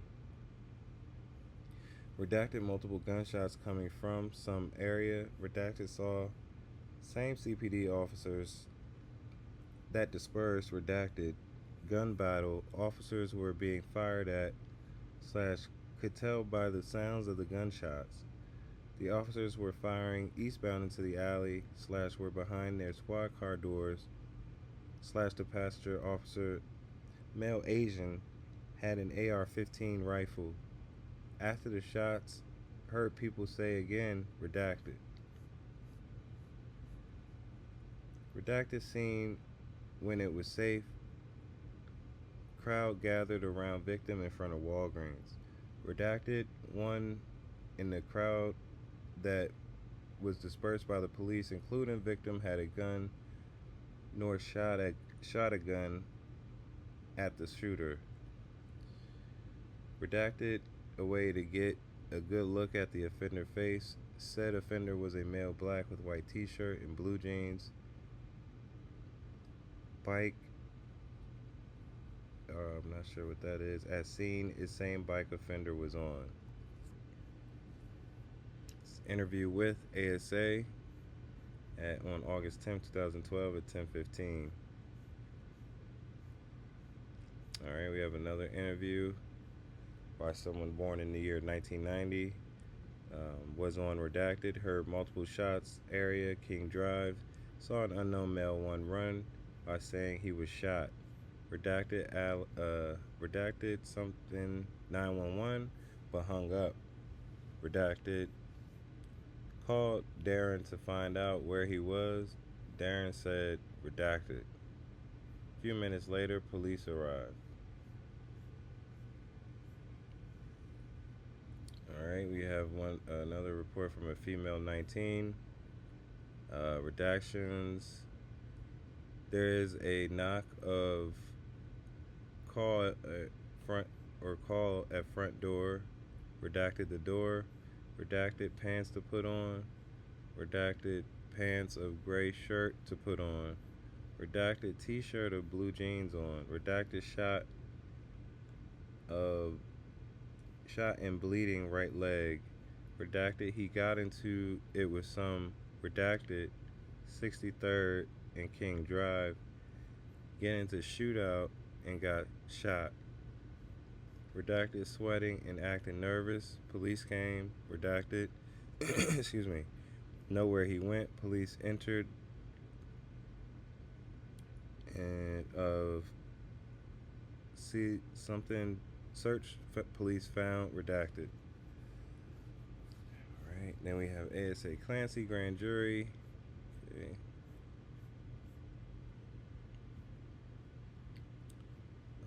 [SPEAKER 1] Redacted, multiple gunshots coming from some area. Redacted, saw same CPD officers that dispersed. Redacted, gun battle. Officers were being fired at / could tell by the sounds of the gunshots. The officers were firing eastbound into the alley / were behind their squad car doors / the passenger officer, male Asian, had an AR-15 rifle. After the shots, heard people say again, Redacted. Redacted seen when it was safe. Crowd gathered around victim in front of Walgreens. Redacted, one in the crowd that was dispersed by the police, including victim, had a gun nor shot a gun at the shooter. Redacted, a way to get a good look at the offender face. Said offender was a male black with white t-shirt and blue jeans. Bike, I'm not sure what that is. As seen, is same bike offender was on. Interview with ASA on August 10, 2012 at 10:15. Alright, we have another interview by someone born in the year 1990. Was on Redacted, heard multiple shots, area, King Drive, saw an unknown male one run by saying he was shot. Redacted, redacted something 911, but hung up. Redacted, called Darren to find out where he was. Darren said, Redacted. A few minutes later, police arrived. Alright, we have another report from a female 19. Redactions. There is a knock of call at front door. Redacted, the door. Redacted, pants to put on. Redacted, pants of gray shirt to put on. Redacted, t-shirt of blue jeans on. Redacted, shot and bleeding right leg. Redacted, he got into it with some. Redacted, 63rd and King Drive, get into shootout and got shot. Redacted, sweating and acting nervous. Police came. Redacted, excuse me, know where he went. Police entered and see something. Search. Police found. Redacted. All right. Then we have ASA Clancy grand jury. Okay.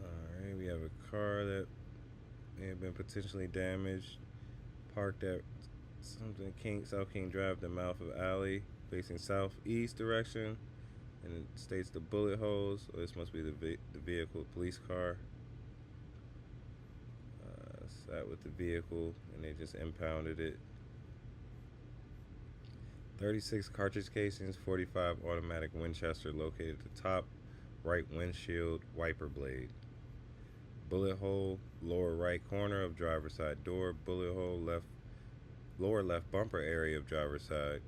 [SPEAKER 1] All right. We have a car that may have been potentially damaged, parked at something South King Drive, the mouth of alley, facing southeast direction, and it states the bullet holes. So this must be the vehicle, police car. Sat with the vehicle, and they just impounded it. 36 cartridge casings, 45 automatic Winchester located at the top right windshield wiper blade. Bullet hole, lower right corner of driver's side door. Bullet hole, lower left bumper area of driver's side.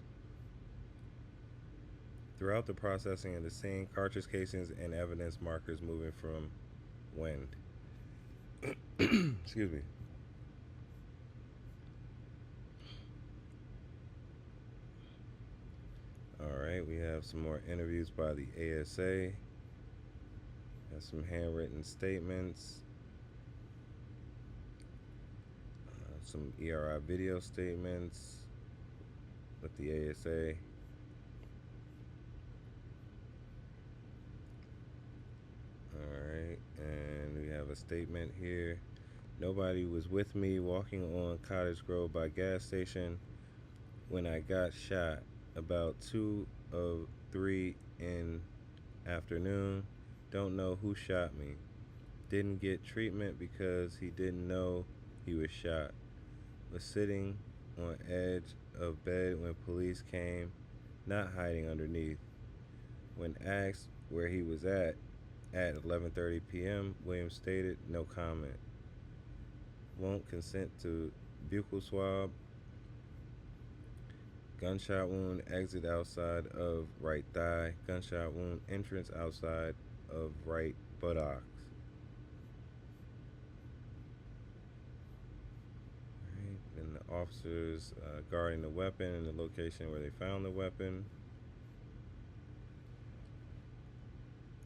[SPEAKER 1] Throughout the processing of the scene, cartridge casings and evidence markers moving from wind. Excuse me. Alright, we have some more interviews by the ASA. Have some handwritten statements. Some ERI video statements with the ASA. Alright, and we have a statement here. Nobody was with me walking on Cottage Grove by gas station when I got shot about 2:03 in afternoon. Don't know who shot me. Didn't get treatment because he didn't know he was shot. Was sitting on edge of bed when police came, not hiding underneath. When asked where he was at 11:30 p.m., Williams stated no comment. Won't consent to buccal swab. Gunshot wound exit outside of right thigh. Gunshot wound entrance outside of right buttocks. Right. Then the officers guarding the weapon and the location where they found the weapon.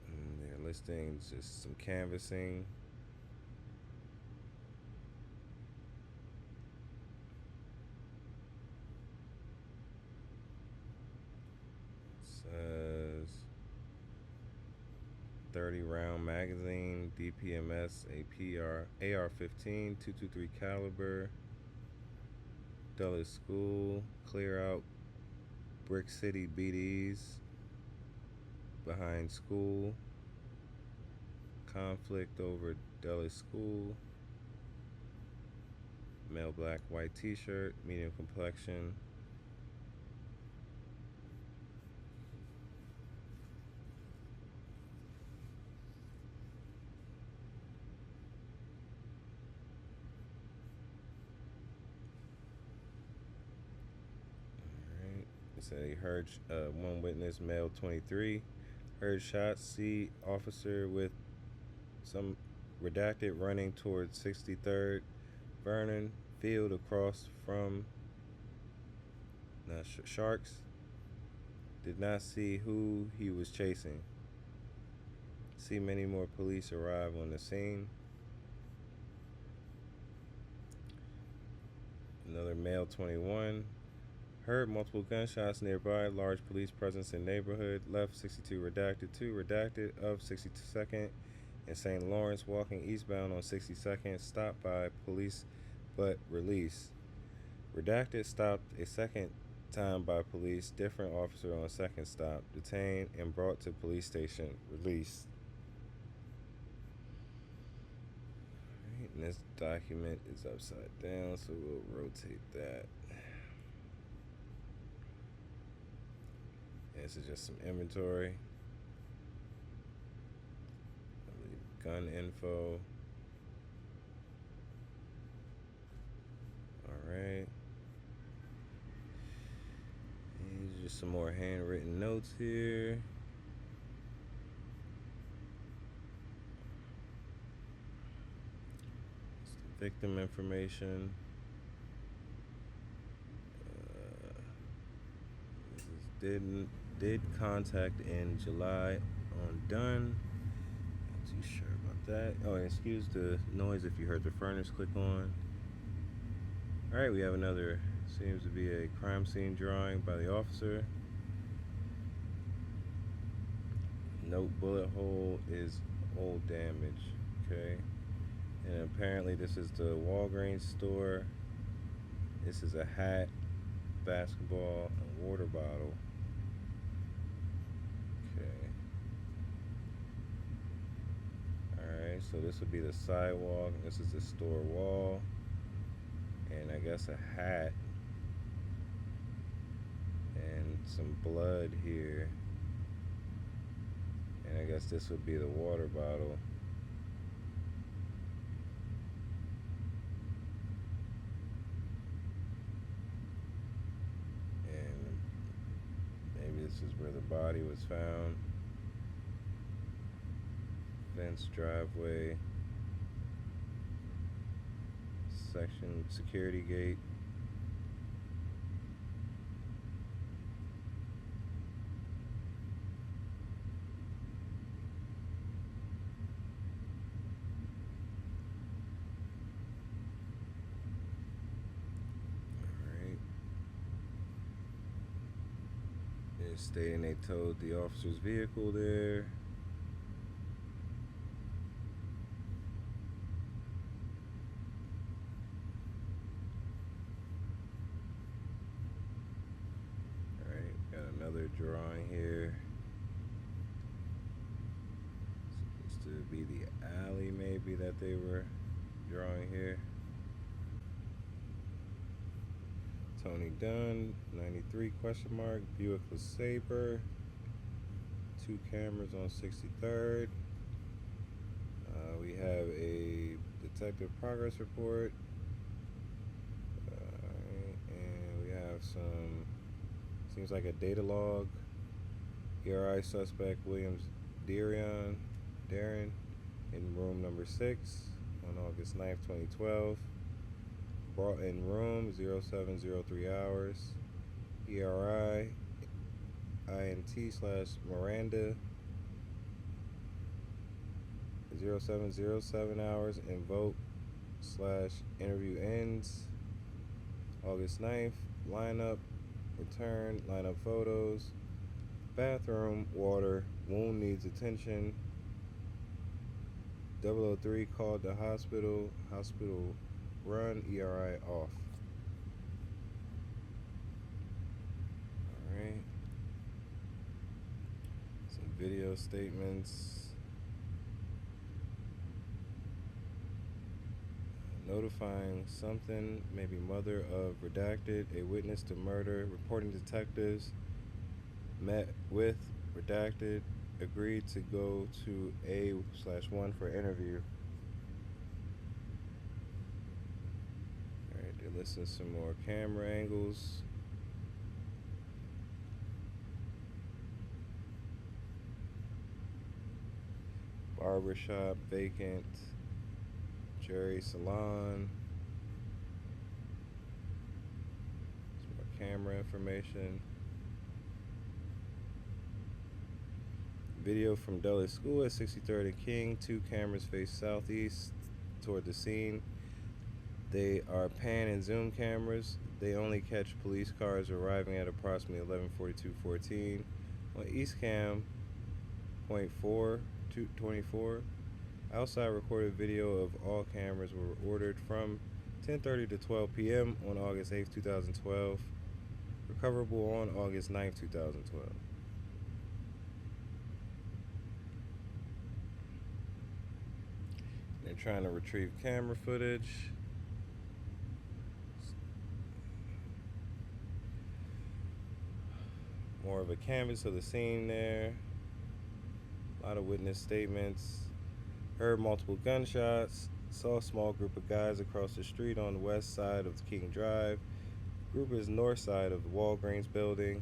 [SPEAKER 1] And they're listing just some canvassing. Says 30 round magazine, DPMS, AR-15, 223 caliber. Dulles School, clear out Brick City BDs behind school. Conflict over Dulles School. Male black white t-shirt, medium complexion. Said he heard one witness, male 23, heard shots, see officer with some redacted running towards 63rd Vernon Field across from Sharks. Did not see who he was chasing. See many more police arrive on the scene. Another male 21. Heard multiple gunshots nearby. Large police presence in neighborhood. Left 62 redacted. 2 redacted of 62nd in St. Lawrence. Walking eastbound on 62nd. Stopped by police but released. Redacted stopped a second time by police. Different officer on second stop. Detained and brought to police station. Released. Right, and this document is upside down, so we'll rotate that. This is just some inventory. Gun info. Alright. These are just some more handwritten notes here. It's the victim information. This is did contact in July on done. Not too sure about that. Oh, and excuse the noise if you heard the furnace click on. Alright, we have another, seems to be a crime scene drawing by the officer. Note bullet hole is old damage. Okay. And apparently this is the Walgreens store. This is a hat, basketball, and water bottle. So this would be the sidewalk. This is the store wall, and I guess a hat. And some blood here. And I guess this would be the water bottle. And maybe this is where the body was found. Fence, driveway, section, security gate. Alright. It's stating they towed the officer's vehicle there. Another drawing here. Supposed to be the alley maybe that they were drawing here. Tony Dunn, 93 question mark, Buick LeSabre. 2 cameras on 63rd. We have a detective progress report. And we have some, seems like a data log. ERI suspect Williams Darren in room number 6 on August 9th, 2012. Brought in room 0703 hours. ERI INT/Miranda 0707 hours. Invoke/interview ends August 9th. Lineup return, lineup photos, bathroom, water, wound needs attention. 003 called the hospital, hospital run, ERI off. Alright. Some video statements. Notifying something, maybe mother of redacted, a witness to murder, reporting detectives, met with redacted, agreed to go to A/1 for interview. Alright, they're listing some more camera angles. Barbershop vacant. Jerry Salon. Some more camera information. Video from Dulles School at 63rd and King. 2 cameras face southeast toward the scene. They are pan and zoom cameras. They only catch police cars arriving at approximately 11:42:14. On East Cam, .4 to 24. Outside recorded video of all cameras were ordered from 10:30 to 12 p.m. on August 8, 2012. Recoverable on August 9, 2012. They're trying to retrieve camera footage. More of a canvas of the scene there. A lot of witness statements. Heard multiple gunshots. Saw a small group of guys across the street on the west side of King Drive. Group is north side of the Walgreens building.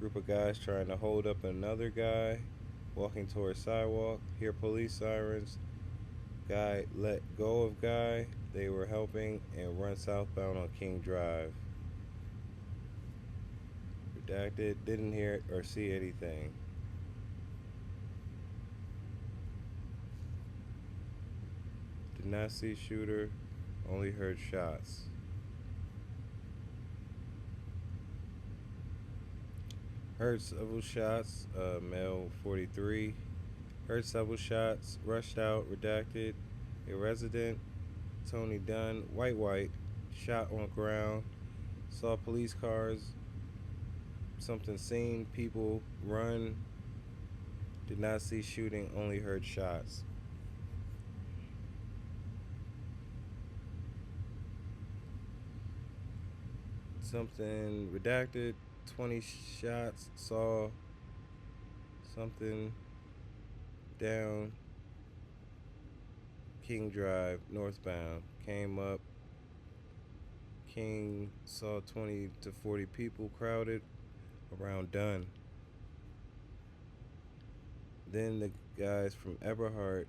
[SPEAKER 1] Group of guys trying to hold up another guy walking towards sidewalk. Hear police sirens. Guy let go of guy they were helping and run southbound on King Drive. Redacted. Didn't hear or see anything. Did not see shooter, only heard shots. Heard several shots, male 43. Heard several shots, rushed out, redacted. A resident, Tony Dunn, white, shot on ground. Saw police cars, something seen, people run. Did not see shooting, only heard shots. Something redacted, 20 shots, saw something down King Drive northbound, came up King, saw 20 to 40 people crowded around Dunn. Then the guys from Eberhard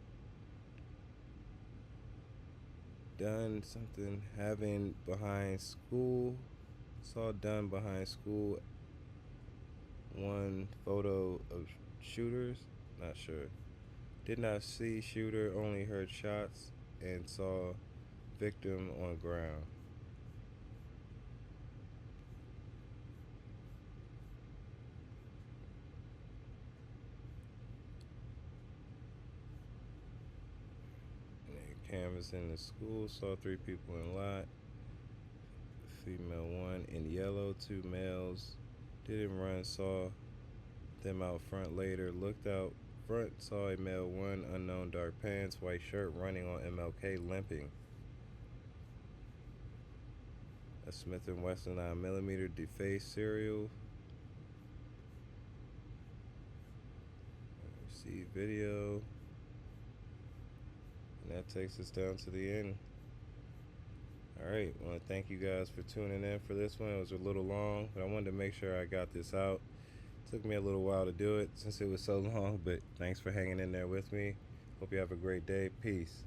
[SPEAKER 1] done something having behind school, saw Dunn behind school. One photo of shooters, not sure. Did not see shooter, only heard shots and saw victim on ground. Cameras in the school, saw 3 people in lot. Female 1 in yellow, 2 males. Didn't run, saw them out front later. Looked out front, saw a male 1, unknown, dark pants, white shirt, running on MLK, limping. A Smith & Wesson 9mm defaced serial. See video. And that takes us down to the end. Alright, I want to thank you guys for tuning in for this one. It was a little long, but I wanted to make sure I got this out. It took me a little while to do it since it was so long, but thanks for hanging in there with me. Hope you have a great day. Peace.